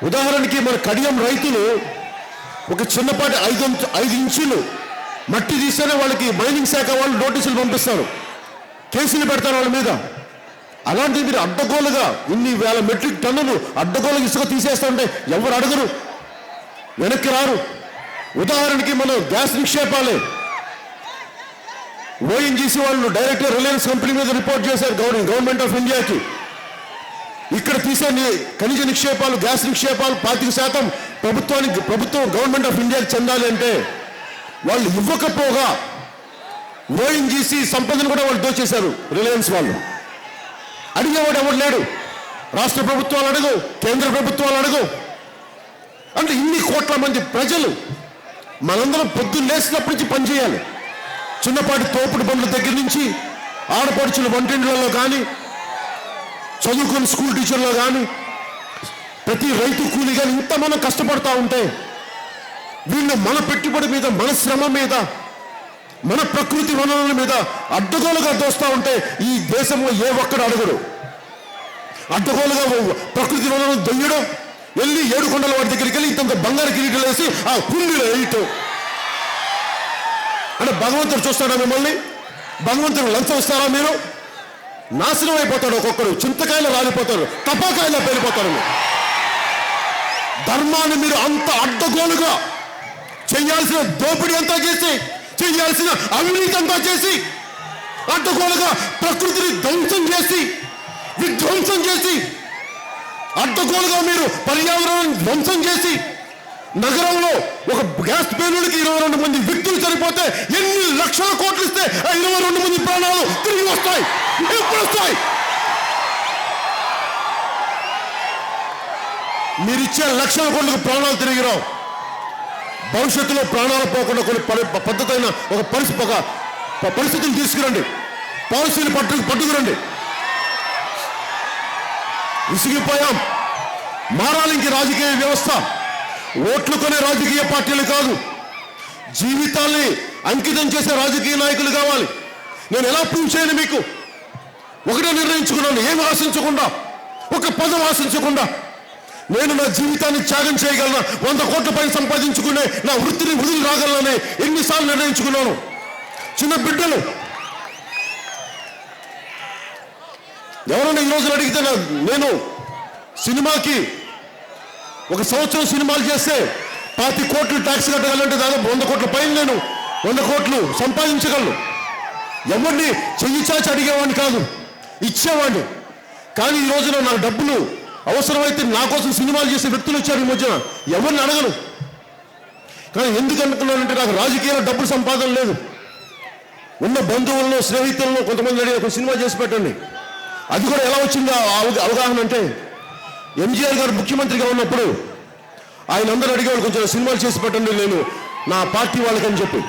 ఉదాహరణకి మన కడియం రైతులు ఒక చిన్నపాటి 5 ఇంచులు మట్టి తీస్తేనే వాళ్ళకి మైనింగ్ శాఖ వాళ్ళు నోటీసులు పంపిస్తారు, కేసులు పెడతారు వాళ్ళ మీద. అలాంటివి మీరు అడ్డగోలుగా ఇన్ని వేల మెట్రిక్ టన్నులు అడ్డగోలుగా ఇసుక తీసేస్తుంటే ఎవరు అడగరు, వెనక్కి రారు. ఉదాహరణకి మనం గ్యాస్ నిక్షేపాలే ఓఎన్జీసీ వాళ్ళు డైరెక్టర్ రిలయన్స్ కంపెనీ మీద రిపోర్ట్ చేశారు గవర్నమెంట్ ఆఫ్ ఇండియాకి. ఇక్కడ తీసే ఖనిజ నిక్షేపాలు, గ్యాస్ నిక్షేపాలు 25% ప్రభుత్వం గవర్నమెంట్ ఆఫ్ ఇండియాకి చెందాలి అంటే వాళ్ళు ఇవ్వకపోగా ఓఎన్జీసీ సంపదను కూడా వాళ్ళు దోచేశారు రిలయన్స్ వాళ్ళు. అడిగేవాడు ఎవడు లేడు. రాష్ట్ర ప్రభుత్వాలు అడుగు, కేంద్ర ప్రభుత్వాలు అడుగు. అంటే ఇన్ని కోట్ల మంది ప్రజలు మనందరం పొద్దున్న లేచినప్పటి నుంచి పనిచేయాలి. చిన్నపాటి తోపుడు బండ్ల దగ్గర నుంచి ఆడపడుచుల వంటిండ్లలో కానీ, చదువుకున్న స్కూల్ టీచర్లో కానీ, ప్రతి రైతు కూలి కానీ ఇంత మనం కష్టపడతా ఉంటే వీళ్ళు మన పెట్టుబడి మీద, మన శ్రమ మీద, మన ప్రకృతి వనరుల మీద అడ్డగోలుగా దోస్తూ ఉంటే ఈ దేశంలో ఏ ఒక్కడు అడగడు. అడ్డగోలుగా ప్రకృతి వనరులను దొయ్యడం, వెళ్ళి 7 కొండల వాడి దగ్గరికి వెళ్ళి ఇంత బంగారు కిరీటాలు వేసి ఆ కుండీలో వేయటం అంటే భగవంతుడు చూస్తాడా మిమ్మల్ని? భగవంతుడు లంచం ఇస్తారా? మీరు నాశనం అయిపోతాడు. ఒక్కొక్కరు చింతకాయలు రాలిపోతారు, తపాకాయలు పేలిపోతారు. ధర్మాన్ని మీరు అంత అడ్డగోలుగా చేయాల్సిన దోపిడీ అంతా చేసి, చేయాల్సిన అవినీతి అంతా చేసి, అడ్డగోలుగా ప్రకృతిని ధ్వంసం చేసి, విధ్వంసం చేసి, అడ్డగోలుగా మీరు పర్యావరణాన్ని ధ్వంసం చేసి, నగరంలో ఒక గ్యాస్ పేలుడికి 22 మంది వ్యక్తులు చనిపోతే ఎన్ని లక్షల కోట్లు ఇస్తే ఆ 22 మంది ప్రాణాలు తిరిగి వస్తాయి? ఎప్పుడు వస్తాయి? మీరిచ్చే లక్షల కోట్లకు ప్రాణాలు తిరిగి రావు. భవిష్యత్తులో ప్రాణాలు పోకుండా కొన్ని పద్ధతైన ఒక పరిస్థితిని తీసుకురండి. పాలసీని పట్టుకురండి. విసిగిపోయాం. మారాలి ఇంక రాజకీయ వ్యవస్థ. ఓట్లు కొనే రాజకీయ పార్టీలు కాదు, జీవితాల్ని అంకితం చేసే రాజకీయ నాయకులు కావాలి. నేను ఎలా ప్రూవ్ చేయను మీకు? ఒకటే నిర్ణయించుకున్నాను, ఏమి ఆశించకుండా, ఒక పదం ఆశించకుండా నేను నా జీవితాన్ని త్యాగం చేయగలనా, 100 కోట్ల పైన సంపాదించుకునే నా వృత్తిని వదిలి రాగలనని ఎన్నిసార్లు నిర్ణయించుకున్నాను. చిన్న బిడ్డలు ఎవరైనా ఈ రోజున అడిగితే నేను సినిమాకి 1 సంవత్సరం సినిమాలు చేస్తే 25 కోట్లు ట్యాక్స్ కట్టగలంటే దాదాపు 100 కోట్ల పైన నేను 100 కోట్లు సంపాదించగలను. ఎవరిని చెయ్యి చాచి అడిగేవాడిని కాదు, ఇచ్చేవాడిని. కానీ ఈ రోజున నాకు డబ్బులు అవసరమైతే నా కోసం సినిమాలు చేసే వ్యక్తులు వచ్చారు ఈ మధ్యన. ఎవరిని అడగను. కానీ ఎందుకు అనుకున్నానంటే నాకు రాజకీయాల్లో డబ్బులు సంపాదన లేదు. ఉన్న బంధువులను, స్నేహితులను కొంతమంది అడిగి ఒక సినిమా చేసి పెట్టండి. అది కూడా ఎలా వచ్చిందో అవగాహన అంటే, ఎంజీఆర్ గారు ముఖ్యమంత్రిగా ఉన్నప్పుడు ఆయన అందరూ అడిగేవాళ్ళు కొంచెం సినిమాలు చేసి పెట్టండి నేను నా పార్టీ వాళ్ళకని చెప్పి.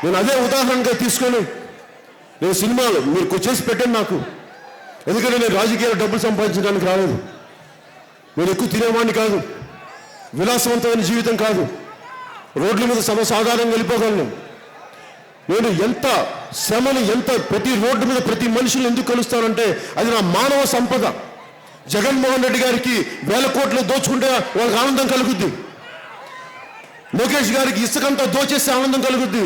నేను అదే ఉదాహరణగా తీసుకొని నేను సినిమాలు మీరు చేసి పెట్టండి నాకు. ఎందుకంటే నేను రాజకీయాలు డబ్బులు సంపాదించడానికి రాలేదు. నేను ఎక్కువ తినేవాడిని కాదు, విలాసవంతమైన జీవితం కాదు, రోడ్ల మీద సర్వసాధారణంగా వెళ్ళిపోగలను. నేను ఎంత శ్రమను, ప్రతి రోడ్డు మీద ప్రతి మనుషులు ఎందుకు కలుస్తానంటే అది నా మానవ సంపద. జగన్మోహన్ రెడ్డి గారికి 1000 కోట్లు దోచుకుంటే వాళ్ళకి ఆనందం కలుగుద్ది. లోకేష్ గారికి ఇసుకంతా దోచేస్తే ఆనందం కలుగుద్ది.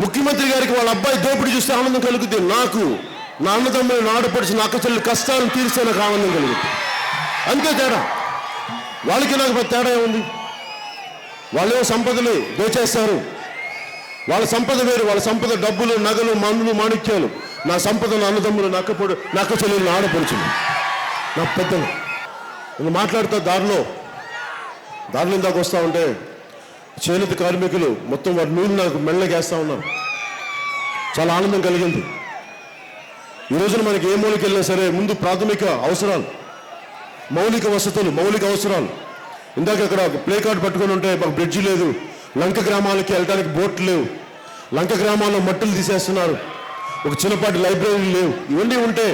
ముఖ్యమంత్రి గారికి వాళ్ళ అబ్బాయి దోపిడీ చూస్తే ఆనందం కలుగుద్ది. నాకు నా అన్నదమ్ములు, నా ఆడపడిచి, నా అక్కచెల్లి కష్టాలను తీరిస్తే నాకు ఆనందం కలుగుద్ది. అంతే తేడా. వాళ్ళకి నాకు తేడా ఏముంది? వాళ్ళేమో సంపదలు దోచేస్తారు. వాళ్ళ సంపద వేరు. వాళ్ళ సంపద డబ్బులు, నగలు, మందులు, మాణిక్యాలు. నా సంపద నా అన్నదమ్ములు, నా అక్క చెల్లెలు, నా ఆడపడుచులు, నా పెద్దలు. నేను మాట్లాడుతా దారిలో ఇందాక వస్తూ ఉంటే చేనేత కార్మికులు మొత్తం వాటి నూనె నాకు మెల్లగేస్తూ ఉన్నారు. చాలా ఆనందం కలిగింది. ఈ రోజున మనకి ఏ మూలకి వెళ్ళినా సరే ముందు ప్రాథమిక అవసరాలు, మౌలిక వసతులు, మౌలిక అవసరాలు. ఇందాక అక్కడ ప్లే కార్డ్ పట్టుకొని ఉంటే మాకు బ్రిడ్జి లేదు, లంక గ్రామాలకి వెళ్ళడానికి బోట్లు లేవు, లంక గ్రామాల్లో మట్టులు తీసేస్తున్నారు, ఒక చిన్నపాటి లైబ్రరీ లేవు. ఇవన్నీ ఉంటే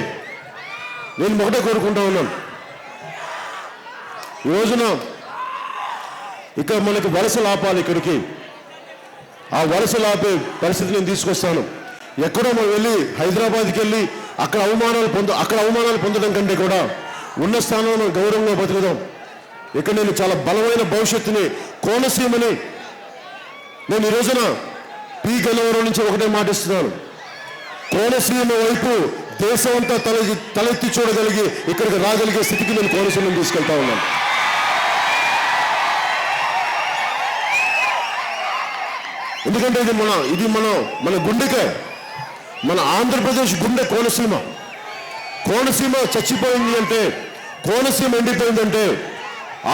నేను ఒకటే కోరుకుంటా ఉన్నాను, ఈ రోజున ఇక్కడ మనకి వలసలు ఆపాలి. ఇక్కడికి ఆ వలసలు ఆపే పరిస్థితి నేను తీసుకొస్తాను. ఎక్కడో మనం వెళ్ళి హైదరాబాద్కి వెళ్ళి అక్కడ అవమానాలు పొందడం కంటే కూడా ఉన్న స్థానంలో గౌరవంగా బతుకుదాం. ఇక్కడ నేను చాలా బలమైన భవిష్యత్తుని, కోనసీమని నేను ఈ రోజున పి గన్నవరం నుంచి ఒకటే మాటిస్తున్నాను. కోనసీమ వైపు దేశం అంతా తలెత్తి చూడగలిగి ఇక్కడికి రాగలిగే స్థితికి నేను కోనసీమను తీసుకెళ్తా ఉన్నాను. ఎందుకంటే ఇది మన గుండెకే, మన ఆంధ్రప్రదేశ్ గుండె కోనసీమ. కోనసీమ చచ్చిపోయింది అంటే, కోనసీమ ఎండిపోయిందంటే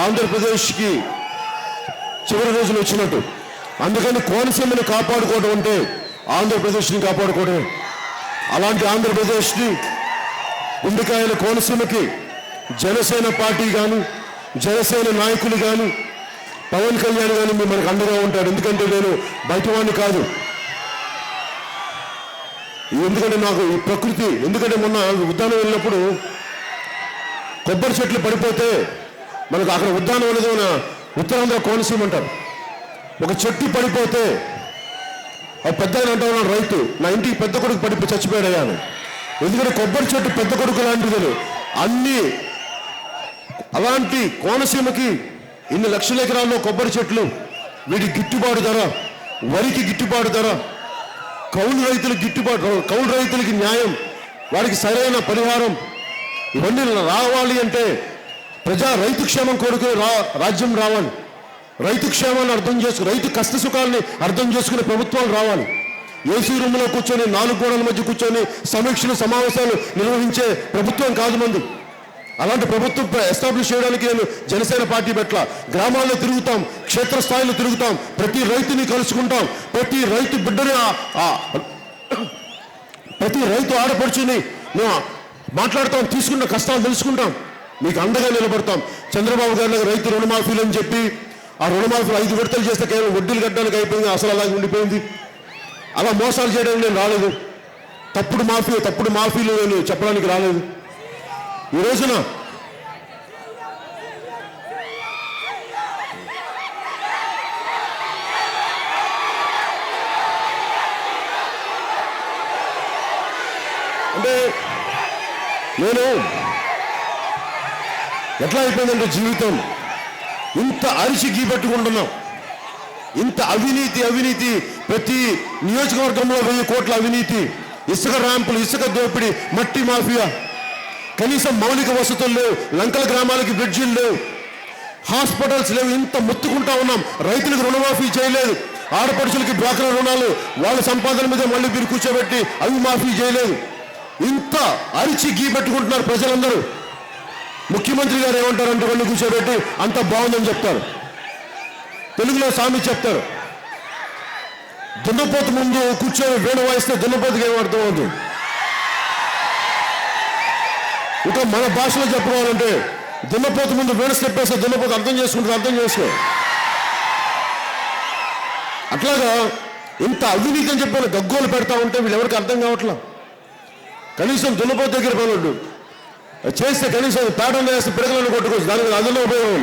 ఆంధ్రప్రదేశ్కి చివరి రోజులు వచ్చినట్టు. అందుకని కోనసీమని కాపాడుకోవడం అంటే ఆంధ్రప్రదేశ్ని కాపాడుకోవడమే. అలాంటి ఆంధ్రప్రదేశ్ని గుండెకాయల కోనసీమకి జనసేన పార్టీ కానీ, జనసేన నాయకులు కానీ, పవన్ కళ్యాణ్ కానీ మనకు అండగా ఉంటాడు. ఎందుకంటే నేను బయటవాడిని కాదు. ఎందుకంటే నాకు ఈ ప్రకృతి, ఎందుకంటే మొన్న ఉద్యానం వెళ్ళినప్పుడు కొబ్బరి చెట్లు పడిపోతే మనకు అక్కడ ఉద్యానం అనేది మన ఉత్తరాంధ్ర కోనసీమ అంటారు. ఒక చెట్టు పడిపోతే ఆ పెద్ద అంటా ఉన్నాడు రైతు, నా ఇంటికి పెద్ద కొడుకు పడిపోయి చచ్చిపోయాడు. ఎందుకంటే కొబ్బరి చెట్టు పెద్ద కొడుకు లాంటిది. అన్ని అలాంటి కోనసీమకి ఇన్ని లక్షల ఎకరాల్లో కొబ్బరి చెట్లు, వీటికి గిట్టుబాటు ధర, వరికి గిట్టుబాటు ధర, కౌలు రైతులకు గిట్టుబాటు, కౌలు రైతులకి న్యాయం, వారికి సరైన పరిహారం, ఇవన్నీ రావాలి అంటే రైతు క్షేమం కొరకు రాజ్యం రావాలి. రైతు క్షేమాన్ని అర్థం చేసుకుని, రైతు కష్ట సుఖాలని అర్థం చేసుకునే ప్రభుత్వాలు రావాలి. ఏసీ రూమ్లో కూర్చొని 4 గోడల మధ్య కూర్చొని సమీక్షలు సమావేశాలు నిర్వహించే ప్రభుత్వం కాదు మంది. అలాంటి ప్రభుత్వం ఎస్టాబ్లిష్ చేయడానికి నేను జనసేన పార్టీ పట్ల గ్రామాల్లో తిరుగుతాం, క్షేత్రస్థాయిలో తిరుగుతాం, ప్రతి రైతుని కలుసుకుంటాం, ప్రతి రైతు బిడ్డని, ప్రతి రైతు ఆడపడుచుని మాట్లాడతాం, తీసుకున్న కష్టాలు తెలుసుకుంటాం, మీకు అండగా నిలబడతాం. చంద్రబాబు గారి రైతు రుణమాఫీలు అని చెప్పి ఆ రుణమాఫీలు 5 విడతలు చేస్తే కేవలం వడ్డీలు కట్టడానికి అయిపోయింది, అసలు అలాగే ఉండిపోయింది. అలా మోసాలు చేయడానికి నేను రాలేదు. తప్పుడు మాఫీలు నేను చెప్పడానికి రాలేదు. ఈ రోజున అంటే నేను ఎట్లా అయిపోయిందంటే జీవితం ఇంత అరిచి గీపెట్టుకుంటున్నాం, ఇంత అవినీతి, ప్రతి నియోజకవర్గంలో 1000 కోట్ల అవినీతి, ఇసుక ర్యాంపులు, ఇసుక దోపిడీ, మట్టి మాఫియా, కనీసం మౌలిక వసతులు లేవు, లంకల గ్రామాలకి బ్రిడ్జిలు లేవు, హాస్పిటల్స్ లేవు. ఇంత మొత్తుకుంటా ఉన్నాం. రైతులకు రుణమాఫీ చేయలేదు, ఆడపడుచులకి డ్వాక్రా రుణాలు వాళ్ళ సంపాదన మీద మళ్ళీ మీరు కూర్చోబెట్టి అవి మాఫీ చేయలేదు. ఇంత అరిచి గీపెట్టుకుంటున్నారు ప్రజలందరూ. ముఖ్యమంత్రి గారు ఏమంటారంటే వాళ్ళు కూర్చోబెట్టి అంత బాగుందని చెప్తారు. తెలుగులో సామి చెప్తారు, దున్నపోతు ముందు కూర్చొని వేణు వాయిస్తే దున్నపోతుకి ఏమర్థం అవుతుంది. ఇంకా మన భాషలో చెప్పుకోవాలంటే దున్నపోతు ముందు వేణు స్టెప్పేస్తే దున్నపోతు అర్థం చేసుకో. అట్లాగా ఇంత అవినీతి అని చెప్పి గగ్గోలు పెడతా ఉంటే వీళ్ళు ఎవరికి అర్థం కావట్లా. కనీసం దున్నపోతు దగ్గర పనులు చేస్తే కనీసం పేటలు వేస్తే పిడకలను కొట్టుకోవచ్చు, దానికి అదనలో ఉపయోగం.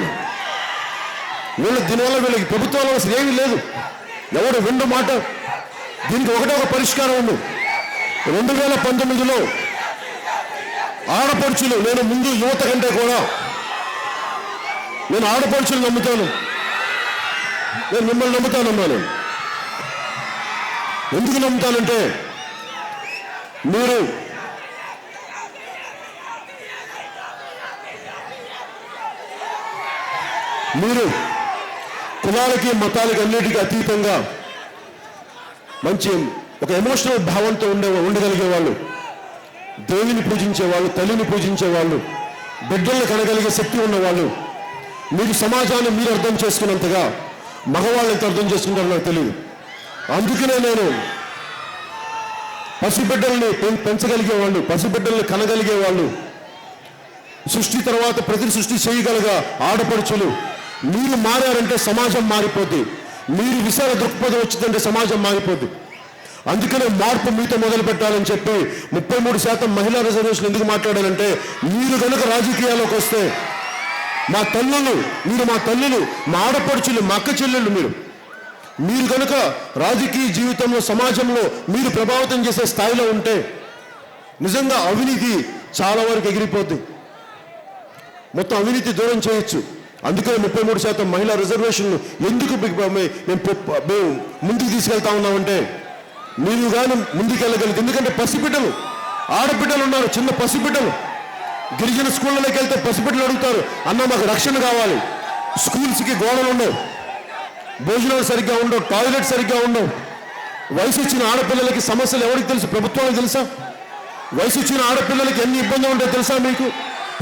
దీనివల్ల వీళ్ళకి ప్రభుత్వాలు అసలు ఏమీ లేదు, ఎవరు విండు మాట. దీనికి ఒకటే ఒక పరిష్కారం ఉంది. 2019లో ఆడపడుచులు, నేను ముందు యువత కంటే కూడా నేను ఆడపడుచులు నమ్ముతాను, నేను మిమ్మల్ని నమ్ముతానమ్మా. నేను ఎందుకు నమ్ముతానంటే మీరు కులాలకి మతాలకి అన్నిటికీ అతీతంగా మంచి ఒక ఎమోషనల్ భావంతో ఉండగలిగే వాళ్ళు, దేవుని పూజించేవాళ్ళు, తల్లిని పూజించేవాళ్ళు, బిడ్డలను కనగలిగే శక్తి ఉన్నవాళ్ళు, మీరు సమాజాన్ని మీరు అర్థం చేసుకున్నంతగా మగవాళ్ళు ఎంత అర్థం చేసుకుంటారో నాకు తెలియదు. అందుకనే నేను పసిబిడ్డల్ని పెంచగలిగేవాళ్ళు, పసిబిడ్డల్ని కనగలిగేవాళ్ళు, సృష్టి తర్వాత ప్రతి సృష్టి చేయగలగా ఆడపడుచులు, మీరు మారారంటే సమాజం మారిపోద్ది. మీరు విశాల దృక్పథం వచ్చిందంటే సమాజం మారిపోద్ది. అందుకనే మార్పు మీతో మొదలు పెట్టాలని చెప్పి 33% మహిళా రిజర్వేషన్ ఎందుకు మాట్లాడాలంటే, మీరు కనుక రాజకీయాల్లోకి వస్తే మా తల్లులు, మా ఆడపడుచులు, మా అక్క చెల్లెళ్ళు, మీరు కనుక రాజకీయ జీవితంలో సమాజంలో మీరు ప్రభావితం చేసే స్థాయిలో ఉంటే నిజంగా అవినీతి చాలా వరకు ఎగిరిపోద్ది, మొత్తం అవినీతి దూరం చేయొచ్చు. అందుకే 33% మహిళా రిజర్వేషన్లు ఎందుకు మేము ముందుకు తీసుకెళ్తా ఉన్నామంటే, మీరు కానీ ముందుకెళ్ళగలిగి. ఎందుకంటే పసిబిడ్డలు, ఆడబిడ్డలు ఉన్నారు, చిన్న పసిబిడ్డలు. గిరిజన స్కూళ్ళలోకి వెళ్తే పసిబిడ్డలు అడుగుతారు, అన్న మాకు రక్షణ కావాలి, స్కూల్స్కి గోడలు ఉండవు, భోజనాలు సరిగ్గా ఉండవు, టాయిలెట్ సరిగ్గా ఉండవు. వయసు వచ్చిన ఆడపిల్లలకి సమస్యలు ఎవరికి తెలుసు? ప్రభుత్వానికి తెలుసా? వయసు వచ్చిన ఆడపిల్లలకి ఎన్ని ఇబ్బందులు ఉంటాయో తెలుసా మీకు?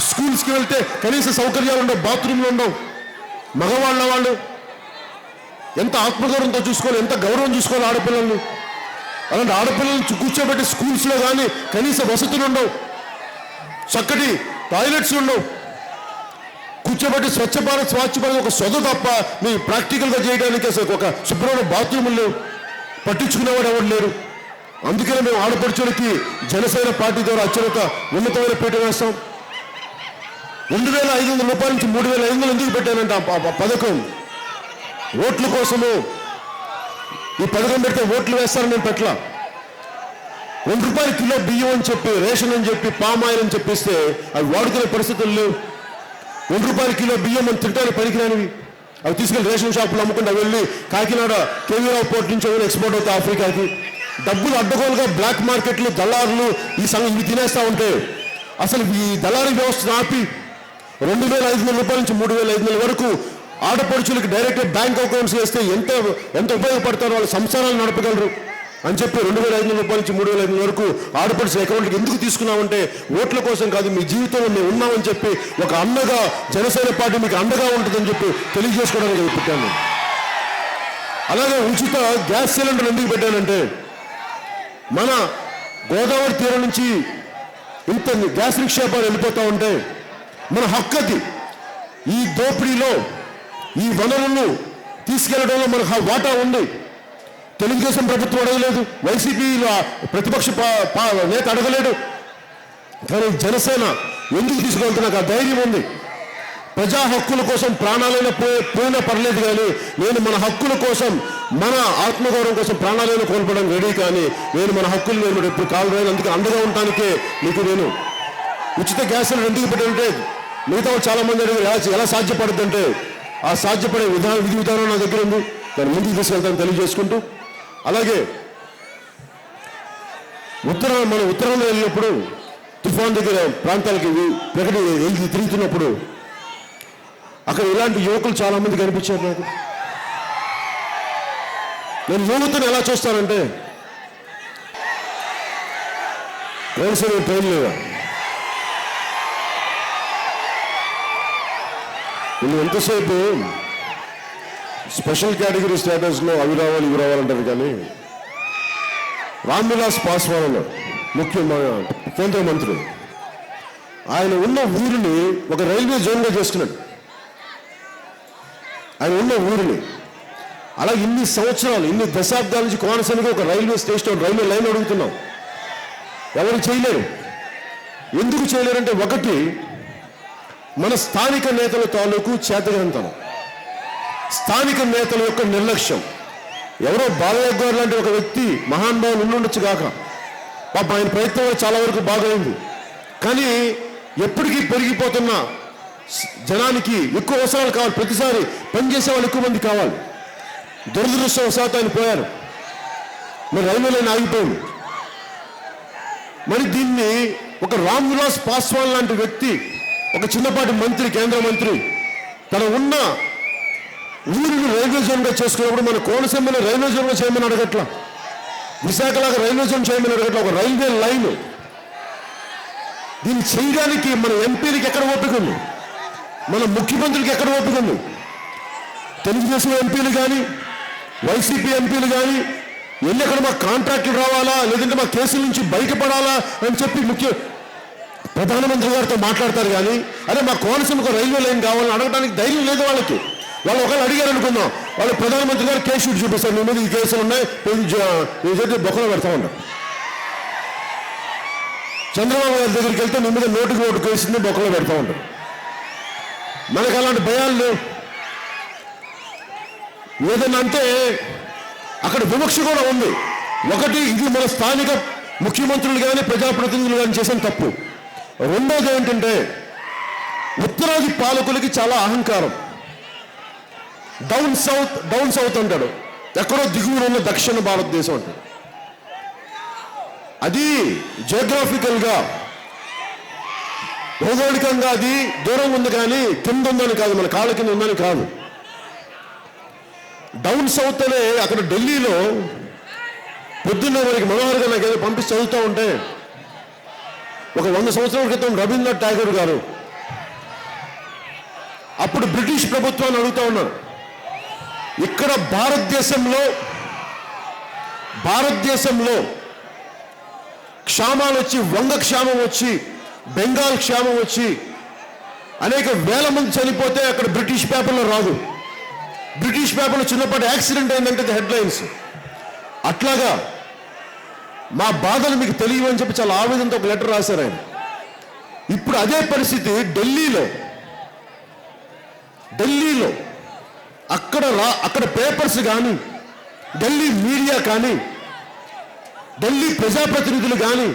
స్కూల్స్కి వెళ్తే కనీస సౌకర్యాలు ఉండవు, బాత్రూమ్లు ఉండవు. మగవాళ్ళ వాళ్ళు ఎంత ఆత్మగౌరవంతో చూసుకోవాలి, ఎంత గౌరవం చూసుకోవాలి ఆడపిల్లల్ని. అలాంటి ఆడపిల్లల్ని కూర్చోబెట్టి స్కూల్స్లో కానీ కనీస వసతులు ఉండవు, చక్కటి టాయిలెట్స్ ఉండవు. కూర్చోబెట్టి స్వచ్ఛ భారత్ ఒక సొద తప్ప మీ ప్రాక్టికల్గా చేయడానికి అసలు ఒక శుభ్రమైన బాత్రూములు లేవు, పట్టించుకునేవాడు ఎవరు లేరు. అందుకనే మేము ఆడపడుచులకి జనసేన పార్టీ ద్వారా అత్యున్నత ఉన్నతమైన పీట వేస్తాం. 2,500 రూపాయల నుంచి 3,500 ఎందుకు పెట్టానంటే ఆ పథకం ఓట్ల కోసము. ఈ పథకం పెడితే ఓట్లు వేస్తారని నేను పెట్టలా. ₹1 కిలో బియ్యం అని చెప్పి, రేషన్ అని చెప్పి, పామాయిల్ అని చెప్పిస్తే అవి వాడుకునే పరిస్థితులు లేవు. ₹1 కిలో బియ్యం అని తింటానికి పనికిరానివి. అవి తీసుకెళ్ళి రేషన్ షాపులు అమ్ముకుంటూ వెళ్ళి కాకినాడ కేవీరావు పోర్ట్ నుంచి ఎక్స్పోర్ట్ అవుతాయి ఆఫ్రికాకి. డబ్బులు అడ్డగోలుగా బ్లాక్ మార్కెట్లు, దళారులు ఇవి తినేస్తూ ఉంటే అసలు ఈ దళారీ వ్యవస్థను ఆపి 2,500 రూపాయల నుంచి 3,500 వరకు ఆడపడుచులకి డైరెక్ట్ బ్యాంక్ అకౌంట్స్ వేస్తే ఎంత ఉపయోగపడతారో, వాళ్ళ సంసారాలు నడపగలరు అని చెప్పి 2,500 రూపాయల నుంచి 3,500 వరకు ఆడపడుచు అకౌంట్కి ఎందుకు తీసుకున్నామంటే ఓట్ల కోసం కాదు, మీ జీవితంలో మేము ఉన్నామని చెప్పి ఒక అన్నగా జనసేన పార్టీ మీకు అండగా ఉంటుందని చెప్పి తెలియజేసుకోవడానికి పెట్టాను. అలాగే ఉచిత గ్యాస్ సిలిండర్ ఎందుకు పెట్టానంటే మన గోదావరి తీరం నుంచి ఇంత గ్యాస్ నిక్షేపాలు వెళ్ళిపోతూ ఉంటే మన హక్కది. ఈ దోపిడీలో ఈ వనరులను తీసుకెళ్లడంలో మనకు వాటా ఉంది. తెలుగుదేశం ప్రభుత్వం అడగలేదు, వైసీపీలో ప్రతిపక్ష నేత అడగలేడు. కానీ జనసేన ఎందుకు తీసుకెళ్తే నాకు ఆ ధైర్యం ఉంది. ప్రజా హక్కుల కోసం ప్రాణాలైనా పోయినా పర్లేదు, కానీ నేను మన హక్కుల కోసం, మన ఆత్మగౌరవం కోసం ప్రాణాలైనా కోల్పోవడానికి రెడీ. కానీ నేను మన హక్కులు నేను ఎప్పుడు కావాలి, అందుకే అండగా ఉండటానికే మీకు నేను ఉచిత గ్యాస్ ఎందుకు పెట్టానంటే మిగతా చాలా మంది అడిగారు ఎలా సాధ్యపడుద్ది అంటే ఆ సాధ్యపడే విధి విధానం నా దగ్గర ఉంది, దాన్ని ముందుకు తీసుకెళ్తాను తెలియజేసుకుంటూ. అలాగే మన ఉత్తరాంధ్ర వెళ్ళినప్పుడు తుఫాన్ దగ్గర ప్రాంతాలకి తిరుగుతున్నప్పుడు అక్కడ ఇలాంటి యువకులు చాలా మంది కనిపించారు నాకు. నేను యువతను ఎలా చూస్తానంటే ట్రైన్ లేదా వీళ్ళు ఎంతసేపు స్పెషల్ కేటగిరీ స్టేటస్లో అవి రావాలి ఇవి రావాలంటారు. కానీ రామ్విలాస్ పాస్వాన్ కేంద్ర మంత్రి, ఆయన ఉన్న ఊరిని ఒక రైల్వే జోన్గా చేసుకున్నాడు. ఆయన ఉన్న ఊరిని అలా ఇన్ని సంవత్సరాలు, ఇన్ని దశాబ్దాల నుంచి కోనసీమగా ఒక రైల్వే స్టేషన్, రైల్వే లైన్ అడుగుతున్నాం. ఎవరు చేయలేరు. ఎందుకు చేయలేరంటే ఒకటి మన స్థానిక నేతల తాలూకు చేతగంతనం, స్థానిక నేతల యొక్క నిర్లక్ష్యం. ఎవరో బాలయ్య గారు లాంటి ఒక వ్యక్తి మహానుభావులు ఉండుండొచ్చు కాక, పాప ఆయన ప్రయత్నం చాలా వరకు బాగైంది. కానీ ఎప్పటికీ పెరిగిపోతున్న జనానికి ఎక్కువ అవసరాలు కావాలి. ప్రతిసారి పనిచేసే వాళ్ళు ఎక్కువ మంది కావాలి. దురదృష్టవశాత్తు ఆయన పోయారు, మరి రైల్వే లైన్ ఆగిపోయింది. మరి దీన్ని ఒక రామ్విలాస్ పాస్వాన్ లాంటి వ్యక్తి, ఒక చిన్నపాటి మంత్రి, కేంద్ర మంత్రి, తన ఉన్న ఊరిని రైల్వే జోన్గా చేసుకున్నప్పుడు మన కోనసీమలో రైల్వే జోన్గా చేయమని అడగట్లా, విశాఖలాగా రైల్వే జోన్ చేయమని అడగట్లా, ఒక రైల్వే లైన్. దీన్ని చేయడానికి మన ఎంపీలకి ఎక్కడ ఓపిక ఉంది, మన ముఖ్యమంత్రికి ఎక్కడ ఓపిక ఉంది? తెలుగుదేశం ఎంపీలు కానీ వైసీపీ ఎంపీలు కానీ వెళ్ళి అక్కడ మా కాంట్రాక్టులు రావాలా, లేదంటే మా కేసుల నుంచి బయటపడాలా అని చెప్పి ప్రధానమంత్రి గారితో మాట్లాడతారు. కానీ అరే మా కోనసీమకు రైల్వే లైన్ కావాలని అడగడానికి ధైర్యం లేదు వాళ్ళకి. వాళ్ళు ఒకళ్ళు అడిగారు అనుకుందాం, వాళ్ళు ప్రధానమంత్రి గారు కేసు షూట్ చూపిస్తారు, మీ మీద ఈ కేసులు ఉన్నాయి, బొక్కలో పెడతా ఉంటారు. చంద్రబాబు గారి దగ్గరికి వెళ్తే మీ మీద నోటుకు నోటు కేసుని బొక్కలో పెడతా ఉంటారు. మనకు అలాంటి భయాలు లేవు. ఏదన్నా అంటే అక్కడ వివక్ష కూడా ఉంది. ఒకటి, ఇది మన స్థానిక ముఖ్యమంత్రులు కానీ ప్రజాప్రతినిధులు కానీ చేసిన తప్పు. రెండోది ఏంటంటే ఉత్తరాది పాలకులకి చాలా అహంకారం. డౌన్ సౌత్ అంటాడు, ఎక్కడో దిగువన ఉన్న దక్షిణ భారతదేశం అంటాడు. అది జియోగ్రాఫికల్గా భౌగోళికంగా అది దూరంగా ఉంది, కానీ కింద ఉందని కాదు, మన కాళ్ళ కింద ఉందని కాదు. డౌన్ సౌత్ అనే అక్కడ ఢిల్లీలో పొద్దున్నే మనకి మనోహర్ గారు నాకు ఏదో పంపించి చదువుతూ ఉంటే ఒక 100 సంవత్సరాల క్రితం రవీంద్రనాథ్ ఠాగూర్ గారు అప్పుడు బ్రిటిష్ ప్రభుత్వాన్ని అడుగుతూ ఉన్నారు, ఇక్కడ భారతదేశంలో క్షామాలు వచ్చి, వంగ క్షామం వచ్చి, బెంగాల్ క్షామం వచ్చి అనేక వేల మంది చనిపోతే అక్కడ బ్రిటిష్ పేపర్లో రాదు. బ్రిటిష్ పేపర్లో చిన్నపాటి యాక్సిడెంట్ అయిందంటే హెడ్లైన్స్. అట్లాగా మా బాధలు మీకు తెలియవని చెప్పి చాలా ఆవేదనతో ఒక లెటర్ రాశారు ఆయన. ఇప్పుడు అదే పరిస్థితి ఢిల్లీలో అక్కడ పేపర్స్ కానీ, ఢిల్లీ మీడియా కానీ, ఢిల్లీ ప్రజాప్రతినిధులు కానీ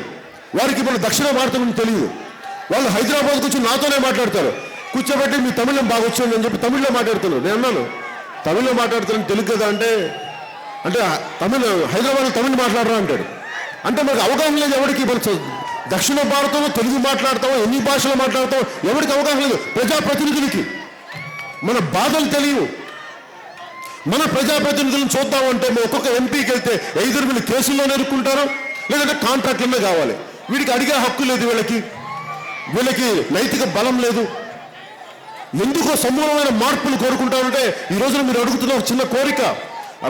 వారికి మన దక్షిణ భారతం గురించి తెలియదు. వాళ్ళు హైదరాబాద్కి వచ్చి నాతోనే మాట్లాడతారు, కూర్చోబెట్టి మీ తమిళం బాగా వచ్చింది అని చెప్పి తమిళ్లో మాట్లాడుతున్నారు. నేను అన్నాను, తమిళ్లో మాట్లాడుతున్నాను తెలుగు కదా అంటే హైదరాబాద్లో తమిళ్ మాట్లాడరా అంటాడు. అంటే మనకు అవగాహన లేదు ఎవరికి. మన దక్షిణ భారతంలో తెలుగు మాట్లాడతామో, ఎన్ని భాషలు మాట్లాడతామో ఎవరికి అవగాహన లేదు. ప్రజాప్రతినిధులకి మన బాధలు తెలియవు. మన ప్రజాప్రతినిధులను చూద్దామంటే ఒక్కొక్క ఎంపీకి వెళ్తే ఐదుగురు వీళ్ళు కేసుల్లో ఎదుర్కొంటారు, లేదంటే కాంట్రాక్ట్లనే కావాలి. వీడికి అడిగే హక్కు లేదు, వీళ్ళకి నైతిక బలం లేదు. ఎందుకో సమూలమైన మార్పులు కోరుకుంటారంటే ఈ రోజున మీరు అడుగుతున్న ఒక చిన్న కోరిక.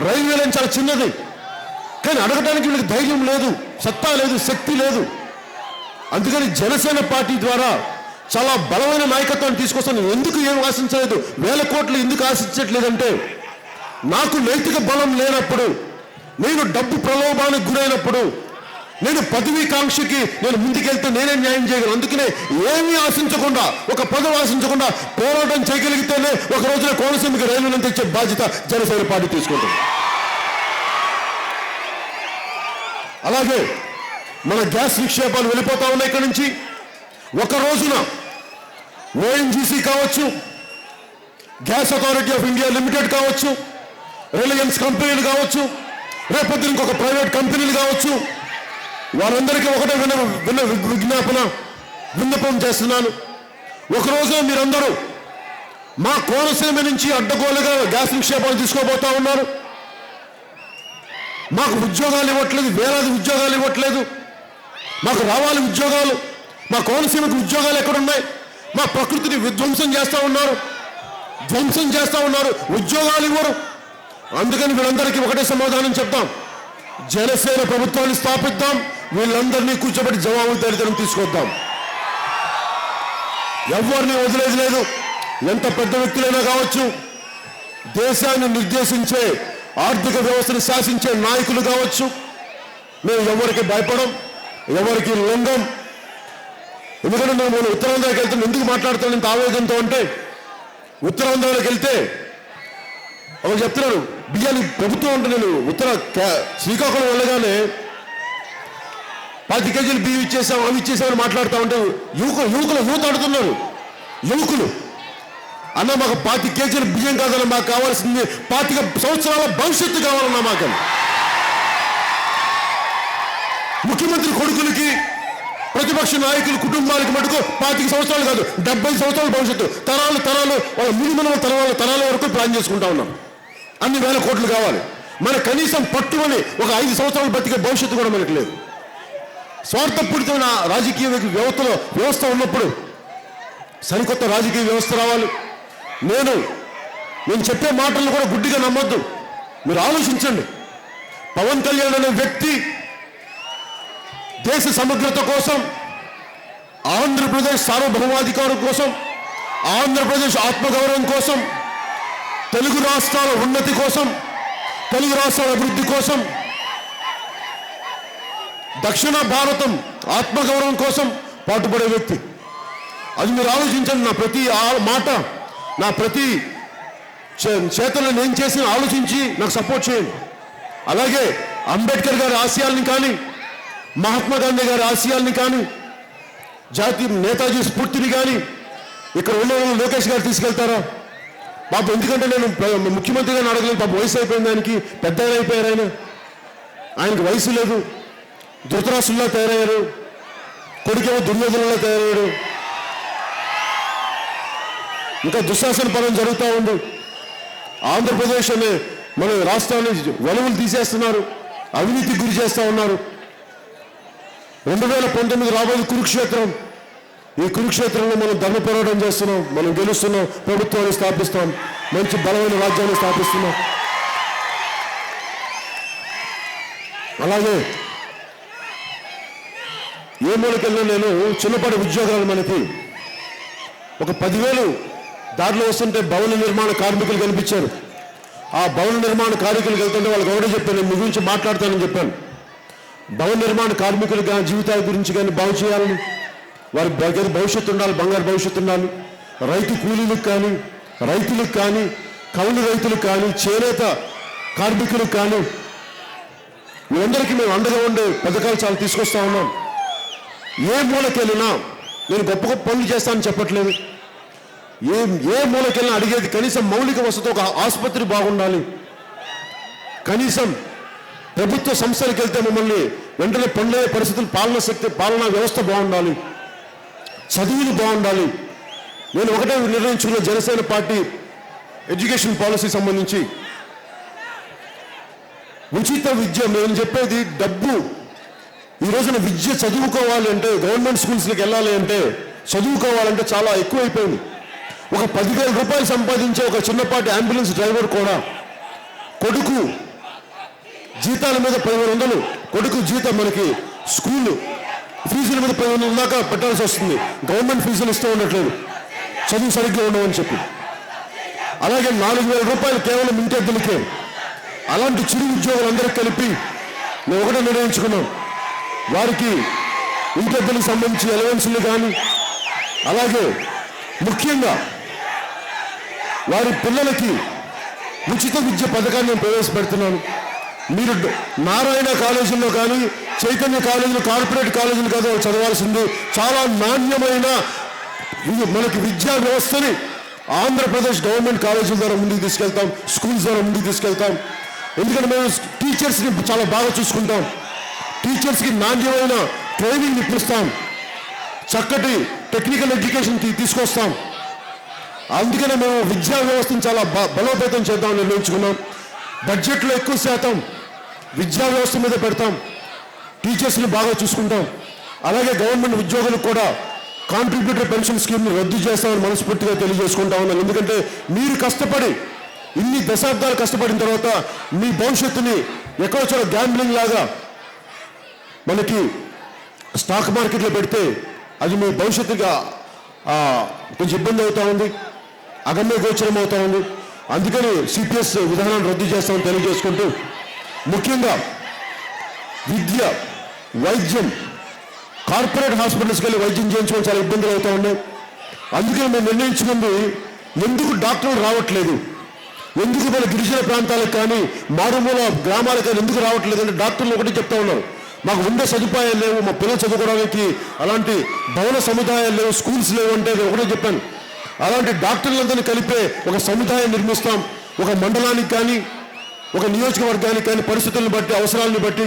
రైల్వే లైన్ చాలా చిన్నది, కానీ అడగడానికి వీళ్ళకి ధైర్యం లేదు, సత్తా లేదు, శక్తి లేదు. అందుకని జనసేన పార్టీ ద్వారా చాలా బలమైన నాయకత్వాన్ని తీసుకొస్తాను. ఎందుకు ఏం ఆశించలేదు, 1000 కోట్లు ఎందుకు ఆశించట్లేదంటే, నాకు నైతిక బలం లేనప్పుడు, నేను డబ్బు ప్రలోభానికి గురైనప్పుడు, నేను పదవీకాంక్షకి నేను ముందుకెళ్తే నేనే న్యాయం చేయగలను. అందుకనే ఏమీ ఆశించకుండా, ఒక పదవి ఆశించకుండా పోరాటం చేయగలిగితేనే ఒక రోజున కోనసీమకి రైలులను తెచ్చే బాధ్యత జనసేన పార్టీ తీసుకుంటుంది. అలాగే మన గ్యాస్ నిక్షేపాలు వెళ్ళిపోతా ఉన్నాయి ఇక్కడి నుంచి. ఒక రోజున ఓఎన్జీసీ కావచ్చు, gas authority of India limited కావచ్చు, రిలయన్స్ కంపెనీలు కావచ్చు, రేపొద్దున ఇంకొక ప్రైవేట్ కంపెనీలు కావచ్చు, వారందరికీ ఒకటే విన్నపం చేస్తున్నాను. ఒకరోజు మీరందరూ మా కోనసీమ నుంచి అడ్డగోలుగా గ్యాస్ నిక్షేపాలు తీసుకోబోతా ఉన్నారు. మాకు ఉద్యోగాలు ఇవ్వట్లేదు, వేలాది ఉద్యోగాలు ఇవ్వట్లేదు. మాకు రావాలి ఉద్యోగాలు. మా కోనసీమకు ఉద్యోగాలు ఎక్కడున్నాయి? మా ప్రకృతిని విధ్వంసం చేస్తూ ఉన్నారు, ఉద్యోగాలు ఇవ్వరు. అందుకని వీళ్ళందరికీ ఒకటే సమాధానం చెప్తాం, జనసేన ప్రభుత్వాన్ని స్థాపిద్దాం, వీళ్ళందరినీ కూర్చోబెట్టి జవాబుదారీతనం తీసుకొద్దాం. ఎవరిని వదిలేది లేదు. ఎంత పెద్ద వ్యక్తులైనా కావచ్చు, దేశాన్ని నిర్దేశించే, ఆర్థిక వ్యవస్థను శాసించే నాయకులు కావచ్చు, మేము ఎవరికి భయపడం, ఎవరికి లొంగం. ఎందుకంటే మేము ఉత్తరాంధ్రకి వెళ్తాం. ఎందుకు మాట్లాడుతాను ఇంత ఆవేదనతో అంటే, ఉత్తరాంధ్రకి వెళ్తే ఒకరు చెప్తున్నాడు, బియ్యాన్ని ప్రభుత్వం అంటే, నేను శ్రీకాకుళం వెళ్ళగానే 10 కేజీలు బియ్యం ఇచ్చేసాం, అవి ఇచ్చేసామని మాట్లాడుతూ ఉంటే యూత్ అడుగుతున్నారు. యువకులు, అన్న మాకు 25 కేజీలు బియ్యం కాదన్న, మాకు కావాల్సింది 25 సంవత్సరాల భవిష్యత్తు కావాలన్నా మాకు. ముఖ్యమంత్రి కొడుకులకి, ప్రతిపక్ష నాయకుల కుటుంబాలకు మటుకు 25 సంవత్సరాలు కాదు, 70 సంవత్సరాల భవిష్యత్తు, తరాలు వాళ్ళ మినిమం తరాల వరకు ప్లాన్ చేసుకుంటా ఉన్నాం. అన్ని 1000 కోట్లు కావాలి. మన కనీసం పట్టుమని ఒక 5 సంవత్సరాలు బతికే భవిష్యత్తు కూడా మనకు లేదు. స్వార్థపూరితమైన రాజకీయ వ్యవస్థ ఉన్నప్పుడు సరికొత్త రాజకీయ వ్యవస్థ రావాలి. నేను చెప్పే మాటలను కూడా గుడ్డిగా నమ్మొద్దు. మీరు ఆలోచించండి. పవన్ కళ్యాణ్ అనే వ్యక్తి దేశ సమగ్రత కోసం, ఆంధ్రప్రదేశ్ సార్వభౌమాధికారం కోసం, ఆంధ్రప్రదేశ్ ఆత్మగౌరవం కోసం, తెలుగు రాష్ట్రాల ఉన్నతి కోసం, తెలుగు రాష్ట్రాల అభివృద్ధి కోసం, దక్షిణ భారతం ఆత్మగౌరవం కోసం పాటుపడే వ్యక్తి. అది మీరు ఆలోచించండి. నా ప్రతి మాట, నా ప్రతి చేతలు నేను చేసిన ఆలోచించి నాకు సపోర్ట్ చేయండి. అలాగే అంబేద్కర్ గారి ఆశయాల్ని కానీ, మహాత్మా గాంధీ గారి ఆశయాల్ని కానీ, జాతీయ నేతాజీ స్ఫూర్తిని కానీ ఇక్కడ ఉన్న లోకేష్ గారు తీసుకెళ్తారా? పాపం ఎందుకంటే నేను ముఖ్యమంత్రి గారిని అడగలేదు. పాపం వయసు అయిపోయింది, ఆయనకి పెద్ద అయిపోయారు. ఆయనకి వయసు లేదు. ధృతరాష్ట్రంలో తయారయ్యారు, కొడుకేమో దుర్యోధనంలో తయారయ్యాడు. ఇంకా దుశ్శాసన పరం జరుగుతూ ఉంది. ఆంధ్రప్రదేశ్ అనే మన రాష్ట్రాన్ని వలువలు తీసేస్తున్నారు, అవినీతికి గురి చేస్తూ ఉన్నారు. 2019 రాబోయే కురుక్షేత్రం. ఈ కురుక్షేత్రంలో మనం ధర్మ పోరాటం చేస్తున్నాం, మనం గెలుస్తున్నాం, ప్రభుత్వాన్ని స్థాపిస్తాం, మంచి బలమైన రాజ్యాన్ని స్థాపిస్తున్నాం. అలాగే ఏ మూలకెళ్ళినా నేను చిన్నపాటి ఉద్యోగాలు మనకి ఒక 10,000 దారిలో వస్తుంటే భవన నిర్మాణ కార్మికులు కనిపించారు. ఆ భవన నిర్మాణ కార్మికులకు వెళ్తుంటే వాళ్ళకి ఒకటే చెప్పాను, నేను మీ గురించి మాట్లాడతానని చెప్పాను. భవన నిర్మాణ కార్మికుల జీవితాల గురించి కానీ బాగు చేయాలని, వారి భవిష్యత్తు ఉండాలి, బంగారు భవిష్యత్తు ఉండాలి. రైతు కూలీలకు కానీ, రైతులకు కానీ, కౌలు రైతులకు కానీ, చేనేత కార్మికులకు కానీ వీళ్ళందరికీ మేము అండగా ఉండే పథకాలు చాలా తీసుకొస్తా ఉన్నాం. ఏ మూలకెళ్ళినా నేను గొప్ప గొప్ప పనులు చేస్తానని చెప్పట్లేదు. ఏ మూలకెళ్ళినా అడిగేది కనీసం మౌలిక వసతి, ఒక ఆసుపత్రి బాగుండాలి, కనీసం ప్రభుత్వ సంస్థలకు వెళ్తే మమ్మల్ని వెంటనే పొందే పరిస్థితులు, పాలనా వ్యవస్థ బాగుండాలి, చదువులు బాగుండాలి. నేను ఒకటే నిర్ణయించుకున్న జనసేన పార్టీ ఎడ్యుకేషన్ పాలసీ సంబంధించి ఉచిత విద్య. నేను చెప్పేది డబ్బు. ఈ రోజున విద్య చదువుకోవాలి అంటే, గవర్నమెంట్ స్కూల్స్కి వెళ్ళాలి అంటే, చదువుకోవాలంటే చాలా ఎక్కువైపోయింది. ఒక 10,000 రూపాయలు సంపాదించే ఒక చిన్నపాటి అంబులెన్స్ డ్రైవర్ కూడా కొడుకు జీతాల మీద 1,500, కొడుకు జీతం మనకి స్కూల్ ఫీజుల మీద 1,500 దాకా పెట్టాల్సి వస్తుంది. గవర్నమెంట్ ఫీజులు ఇస్తూ ఉండట్లేదు, చదువు సరిగ్గా ఉండవని చెప్పి. అలాగే 4,000 రూపాయలు కేవలం ఇంటెద్దులకే. అలాంటి చిరు ఉద్యోగులందరికీ కలిపి మేము ఒకటే నిర్ణయించుకున్నాం, వారికి ఇంటెద్దులకు సంబంధించి అలవెన్సులు కానీ, అలాగే ముఖ్యంగా వారి పిల్లలకి ఉచిత విద్య పథకాన్ని నేను ప్రవేశపెడుతున్నాను. మీరు నారాయణ కాలేజీల్లో కానీ, చైతన్య కాలేజీలు, కార్పొరేట్ కాలేజీలు కాదు చదవాల్సింది. చాలా నాణ్యమైన మనకి విద్యా వ్యవస్థని ఆంధ్రప్రదేశ్ గవర్నమెంట్ కాలేజీల ద్వారా ముందుకు తీసుకెళ్తాం, స్కూల్స్ ద్వారా ముందుకు తీసుకెళ్తాం. ఎందుకంటే మేము టీచర్స్ని చాలా బాగా చూసుకుంటాం, టీచర్స్కి నాణ్యమైన ట్రైనింగ్ ఇప్పిస్తాం, చక్కటి టెక్నికల్ ఎడ్యుకేషన్ తీసుకొస్తాం. అందుకనే మేము విద్యా వ్యవస్థను చాలా బలోపేతం చేద్దామని నిర్ణయించుకున్నాం. బడ్జెట్లో ఎక్కువ శాతం విద్యా వ్యవస్థ మీద పెడతాం, టీచర్స్ని బాగా చూసుకుంటాం. అలాగే గవర్నమెంట్ ఉద్యోగులకు కూడా కాంట్రిబ్యూటరీ పెన్షన్ స్కీమ్ని రద్దు చేస్తామని మనస్ఫూర్తిగా తెలియజేసుకుంటా ఉన్నాను. ఎందుకంటే మీరు కష్టపడి ఇన్ని దశాబ్దాలు కష్టపడిన తర్వాత మీ భవిష్యత్తుని ఎక్కడో చోట గ్యాంబ్లింగ్ లాగా మనకి స్టాక్ మార్కెట్లో పెడితే అది మీ భవిష్యత్తుగా కొంచెం ఇబ్బంది అవుతా ఉంది, అగమ్య గోచరం అవుతా ఉంది. అందుకని సిపిఎస్ విధానాన్ని రద్దు చేస్తామని తెలియజేసుకుంటూ, ముఖ్యంగా విద్య, వైద్యం, కార్పొరేట్ హాస్పిటల్స్కి వెళ్ళి వైద్యం చేయించుకొని చాలా ఇబ్బందులు అవుతూ ఉన్నాయి. అందుకని మేము నిర్ణయించుకుంది, ఎందుకు డాక్టర్లు రావట్లేదు, ఎందుకు మన గిరిజన ప్రాంతాలకు కానీ, మారుమూల గ్రామాలకు కానీ ఎందుకు రావట్లేదు అంటే డాక్టర్లు ఒకటి చెప్తా ఉన్నారు, మాకు ఉండే సదుపాయాలు లేవు, మా పిల్లలు చదువుకోవడానికి అలాంటి భవన సముదాయాలు లేవు, స్కూల్స్ లేవు అంటే ఒకటే చెప్పాను. అలాంటి డాక్టర్లందరినీ కలిపే ఒక సముదాయం నిర్మిస్తాం. ఒక మండలానికి కానీ, ఒక నియోజకవర్గానికి కానీ పరిస్థితులను బట్టి, అవసరాలను బట్టి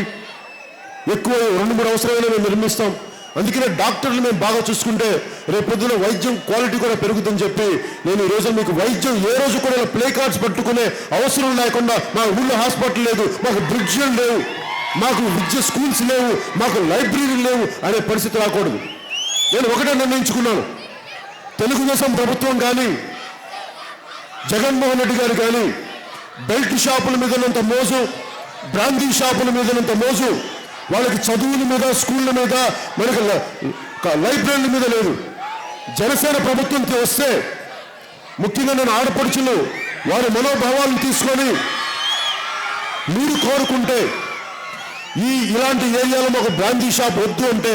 ఎక్కువ 2-3 అవసరాలను మేము నిర్మిస్తాం. అందుకనే డాక్టర్లు మేము బాగా చూసుకుంటే రేపొద్దున వైద్యం క్వాలిటీ కూడా పెరుగుతుందని చెప్పి నేను ఈ రోజు మీకు వైద్యం ఏ రోజు కూడా ప్లే కార్డ్స్ పట్టుకునే అవసరం లేకుండా, మా ఊళ్ళో హాస్పిటల్ లేదు, మాకు బ్రిడ్జ్లు లేవు, మాకు విద్య స్కూల్స్ లేవు, మాకు లైబ్రరీలు లేవు అనే పరిస్థితి రాకూడదు. నేను ఒకటే నిర్ణయించుకున్నాను, తెలుగుదేశం ప్రభుత్వం కానీ, జగన్మోహన్ రెడ్డి గారు కానీ బెల్ట్ షాపుల మీద ఉన్నంత మోజు, బ్రాందీ షాపుల మీద ఉన్నంత మోజు వాళ్ళకి చదువుల మీద, స్కూళ్ళ మీద, మనకి లైబ్రరీల మీద లేదు. జనసేన ప్రభుత్వంతో వస్తే ముఖ్యంగా నేను ఆడపడుచులు వారి మనోభావాలను తీసుకొని మీరు కోరుకుంటే ఇలాంటి ఏరియాలో మాకు బ్రాందీ షాప్ వద్దు అంటే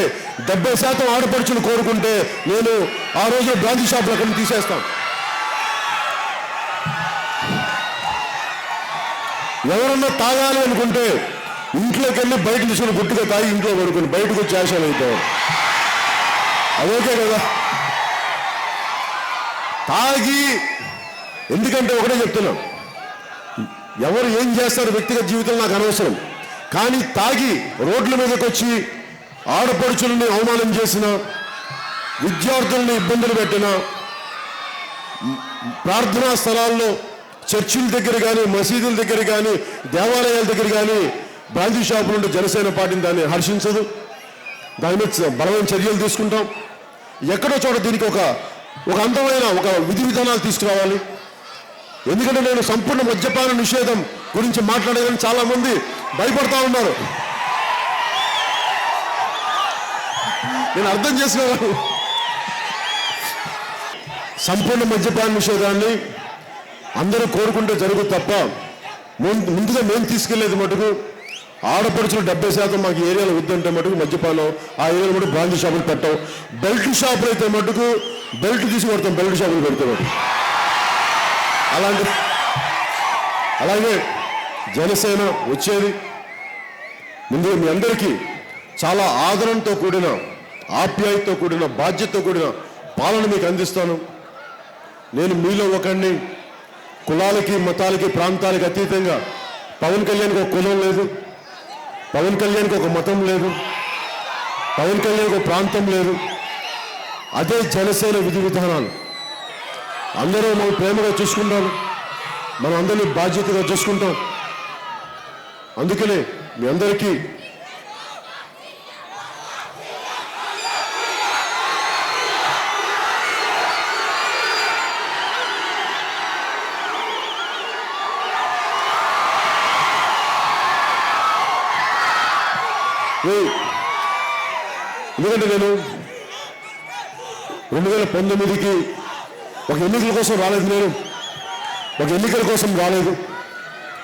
70% ఆడపడుచులు కోరుకుంటే నేను ఆ రోజు బ్రాందీ షాపులు అక్కడిని తీసేస్తాం. ఎవరన్నా తాగాలి అనుకుంటే ఇంట్లోకి వెళ్ళి బయట తీసుకుని గుట్టుగా తాగి ఇంట్లో పడుకుని బయటకు వచ్చి ఆశాలు అవుతారు. అదోకే కదా తాగి. ఎందుకంటే ఒకటే చెప్తున్నాం, ఎవరు ఏం చేస్తారు వ్యక్తిగత జీవితం నాకు అనవసరం, కానీ తాగి రోడ్ల మీదకి వచ్చి ఆడపడుచుల్ని అవమానం చేసిన, విద్యార్థుల్ని ఇబ్బందులు పెట్టిన, ప్రార్థనా స్థలాల్లో చర్చిల దగ్గర కానీ, మసీదుల దగ్గర కానీ, దేవాలయాల దగ్గర కానీ బ్రాందీ షాపులు ఉంటే జనసేన పార్టీని దాన్ని హర్షించదు. దాని మీద బలమైన చర్యలు తీసుకుంటాం. ఎక్కడో చోట దీనికి ఒక అందమైన ఒక విధి విధానాలు తీసుకురావాలి. ఎందుకంటే నేను సంపూర్ణ మద్యపాన నిషేధం గురించి మాట్లాడేదని చాలా మంది భయపడతా ఉన్నారు. నేను అర్థం చేసుకున్నాను. సంపూర్ణ మద్యపాన నిషేధాన్ని అందరూ కోరుకుంటే జరుగు తప్ప ముందుగా మేము తీసుకెళ్లేది మటుకు ఆడపడుచులు 70% మాకు ఏరియాలో వద్దంటే మటుకు మద్యపానం, ఆ ఏరియాలో మటుకు బ్రాందీ షాపులు పెట్టాం. బెల్ట్ షాపులు అయితే మటుకు బెల్ట్ తీసుకొడతాం, బెల్ట్ షాపులు పెడతాం. అలాగే జనసేన వచ్చేది ముందు మీ అందరికీ చాలా ఆదరణతో కూడిన, ఆప్యాయతతో కూడిన, బాధ్యతతో కూడిన పాలన మీకు అందిస్తాను. నేను మీలో ఒకరిని. కులాలకి, మతాలకి, ప్రాంతాలకి అతీతంగా పవన్ కళ్యాణ్కి ఒక కులం లేదు, పవన్ కళ్యాణ్కి ఒక మతం లేదు, పవన్ కళ్యాణ్కి ఒక ప్రాంతం లేదు. అదే జనసేన విధి విధానాలు. అందరూ మనం ప్రేమగా చూసుకుంటాం, మనం అందరినీ బాధ్యతగా చూసుకుంటాం. అందుకనే మీ అందరికీ ఎందుకంటే నేను 2019కి ఒక ఎన్నికల కోసం రాలేదు. నేను ఒక ఎన్నికల కోసం రాలేదు.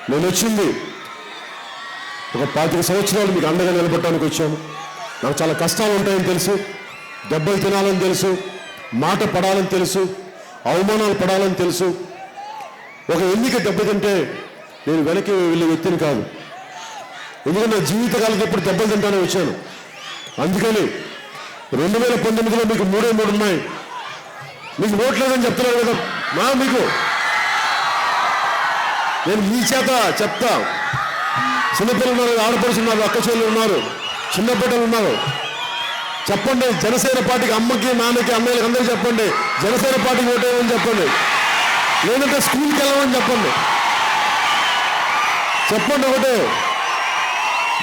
నేను వచ్చింది ఒక 25 సంవత్సరాలు మీకు అండగా నిలబడటానికి వచ్చాను. నాకు చాలా కష్టాలు ఉంటాయని తెలుసు, దెబ్బలు తినాలని తెలుసు, మాట పడాలని తెలుసు, అవమానాలు పడాలని తెలుసు. ఒక ఎన్నిక దెబ్బతింటే నేను వెనక్కి వెళ్ళే వ్యక్తిని కాదు. ఎందుకంటే నా జీవితకాలం ఎప్పుడు దెబ్బలు తింటానే వచ్చాను. అందుకని 2019లో మీకు 3 ఉన్నాయి. మీకు ఓట్లేదని చెప్తున్నాను కదా మీకు. నేను మీ చేత చెప్తా. చిన్నపిల్లలు ఉన్నారు, ఆడపడుచులు ఉన్నారు, అక్క చెల్లెలు ఉన్నారు, చిన్న బిడ్డలు ఉన్నారు. చెప్పండి, జనసేన పార్టీకి అమ్మకి, నాన్నకి, అన్నయ్యకి అందరికీ చెప్పండి జనసేన పార్టీకి ఓటేయమని చెప్పండి. లేదంటే స్కూల్కి వెళ్ళమని చెప్పండి. చెప్పండి ఒకటే,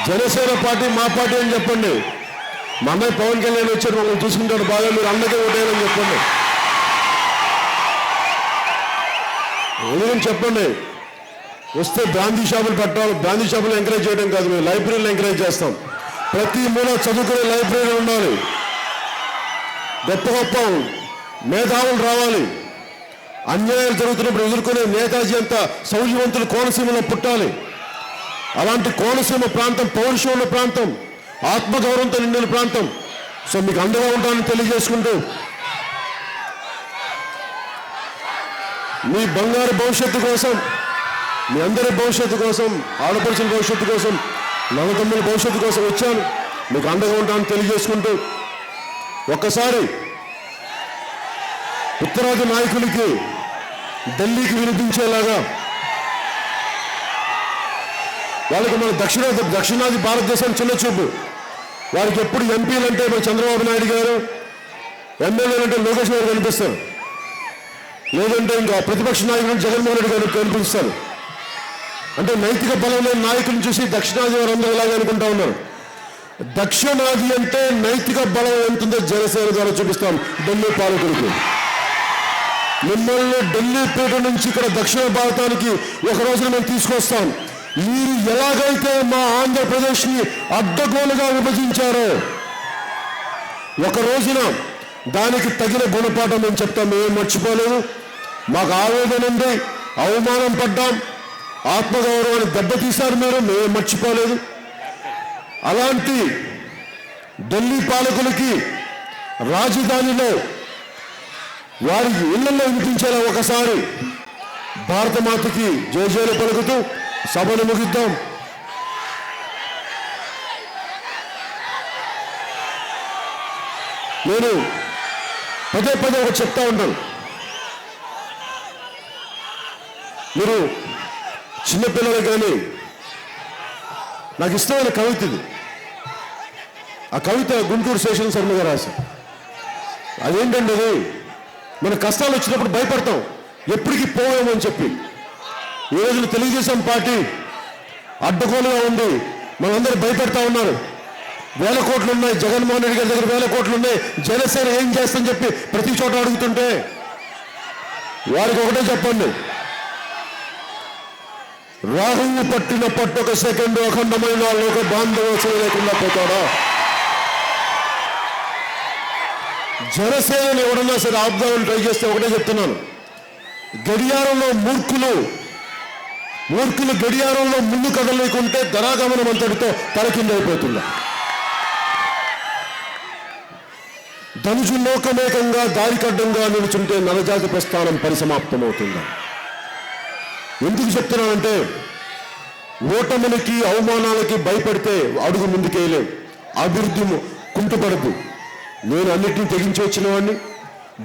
జనసేన పార్టీ మా పార్టీ అని చెప్పండి. మా అన్నయ్య పవన్ కళ్యాణ్ వచ్చాడు, మమ్మల్ని చూసుకుంటాడు బాగా, మీరు అందరికీ ఓటేయాలని చెప్పండి. ఎందుకని చెప్పండి. వస్తే బ్రాందీ షాపులు పెట్టాలి. బ్రాందీ షాపులు ఎంకరేజ్ చేయడం కాదు, మేము లైబ్రరీలు ఎంకరేజ్ చేస్తాం. ప్రతి మూల చదువుకునే లైబ్రరీ ఉండాలి. గొప్ప గొప్ప మేధావులు రావాలి. అన్యాయాలు జరుగుతున్నప్పుడు ఎదుర్కొనే నేతాజీ అంత సౌజన్యవంతులు కోనసీమలో పుట్టాలి. అలాంటి కోనసీమ ప్రాంతం పౌరుషం ఉన్న ప్రాంతం, ఆత్మగౌరవంతో నిండిన ప్రాంతం. సో మీకు అండగా ఉంటానని తెలియజేసుకుంటూ, మీ బంగారు భవిష్యత్తు కోసం, మీ అందరి భవిష్యత్తు కోసం, ఆడపడుచుల భవిష్యత్తు కోసం, నవతమ్ముల భవిష్యత్తు కోసం వచ్చాను. మీకు అండగా ఉంటానని తెలియజేసుకుంటూ, ఒక్కసారి ఉత్తరాది నాయకులకి ఢిల్లీకి వినిపించేలాగా, వాళ్ళకి మన దక్షిణాది భారతదేశం చిన్న చూపు. వారికి ఎప్పుడు ఎంపీలు అంటే మన చంద్రబాబు నాయుడు గారు, ఎమ్మెల్యేలు అంటే లోకేష్ గారు కనిపిస్తారు, లేదంటే ఇంకా ప్రతిపక్ష నాయకులు జగన్మోహన్ రెడ్డి గారు కనిపిస్తారు. అంటే నైతిక బలం లేని నాయకులను చూసి దక్షిణాది వారు అందరూ ఇలాగే అనుకుంటా ఉన్నారు. దక్షిణాది అంటే నైతిక బలం ఎంతుందో జనసేన ద్వారా చూపిస్తాం ఢిల్లీ పాలకుడికి. మిమ్మల్ని ఢిల్లీ పీఠ నుంచి ఇక్కడ దక్షిణ భారతానికి ఒక రోజున మేము తీసుకొస్తాం. మీరు ఎలాగైతే మా ఆంధ్రప్రదేశ్ని అడ్డగోలుగా విభజించారో ఒక రోజున దానికి తగిన గుణపాఠం మేము చెప్తాం. మేము మర్చిపోలేదు. మాకు ఆవేదన ఉంది, అవమానం పడ్డాం, ఆత్మగౌరవాన్ని దెబ్బతీశారు మీరు, మేము మర్చిపోలేదు. అలాంటి ఢిల్లీ పాలకులకి రాజధానిలో వారి ఇళ్లలో వినిపించేలా ఒకసారి భారతమాతకి జయజయలు పలుకుతూ సభను ముగిద్దాం. నేను పదే ఒకటి చెప్తా ఉంటాను. మీరు చిన్నపిల్లలు కానీ, నాకు ఇష్టమైన కవిత ఇది. ఆ కవిత గుంటూరు శేషన్ శర్మ గారు రాశారు. అదేంటండి, అది మన కష్టాలు వచ్చినప్పుడు భయపడతాం, ఎప్పటికీ పోవేమని చెప్పి. ఈ రోజున తెలుగుదేశం పార్టీ అడ్డగోలుగా ఉంది, మనందరూ భయపెడతా ఉన్నారు. 1000 కోట్లు ఉన్నాయి, జగన్మోహన్ రెడ్డి గారి దగ్గర 1000 కోట్లు ఉన్నాయి, జనసేన ఏం చేస్తుందని చెప్పి ప్రతి చోట అడుగుతుంటే వారికి ఒకటే చెప్పండి, రాహువు పట్టిన పట్టొక సెకండ్ అఖండమైన లోక బాంధవ్యం లేకుండా పోతాడా? జనసేనని ఎవడన్నా సరే ఆపుదామని ట్రై చేస్తే ఒకటే చెప్తున్నాను, గడియారంలో మూర్ఖులు గడియారంలో ముందు కదలేకుంటే ధరాగమనం అంతటితో తలకిందైపోతుంది. ధనుజు లోకమేకంగా దారికడ్డంగా నిలుచుంటే నరజాతి ప్రస్థానం పరిసమాప్తమవుతుంది. ఎందుకు చెప్తున్నానంటే, ఓటములకి అవమానాలకి భయపడితే అడుగు ముందుకేయలేం, అభివృద్ధి కుంటుపడదు. నేను అన్నిటినీ తెగించి వచ్చిన వాడిని,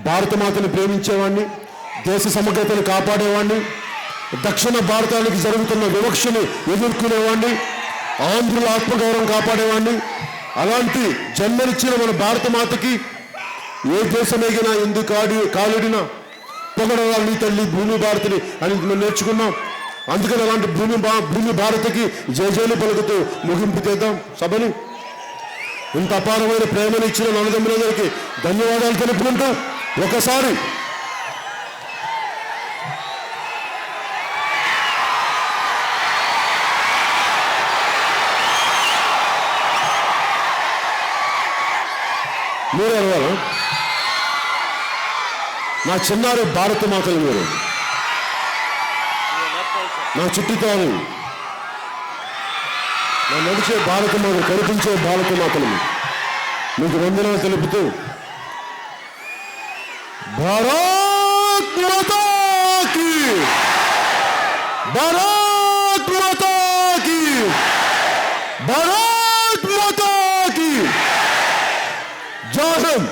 భారతమాతను ప్రేమించేవాడిని, దేశ సమగ్రతను కాపాడేవాడిని, దక్షిణ భారతానికి జరుగుతున్న వివక్షను ఎదుర్కొనేవాడిని, ఆంధ్రుల ఆత్మగౌరవం కాపాడేవాడిని. అలాంటి జన్మనిచ్చిన మన భారతమాతకి ఏ దేశమేగినా ఎందుకు కాలిడినా పొగడరాలి తల్లి భూమి భారతిని అని మనం నేర్చుకున్నాం. అందుకని అలాంటి భూమి భారతికి జయజయలు పలుకుతూ ముగింపు చేద్దాం సభని. ఇంత అపారమైన ప్రేమను ఇచ్చిన నన్నదమ్ములందరికీ ధన్యవాదాలు తెలుపుకుంటూ ఒకసారి మీరే అడగాల, నా చిన్నారి భారత మాతలు మీరు, నా చుట్టితారు, నా నడిచే భారత మాత, కనిపించే భారత మాతలు మీకు వందనాలు తెలుపుతూ భారత్ మాతా కీ, భారత్ మాతా కీ, భారత్ మాతా కీ. జై హింద్.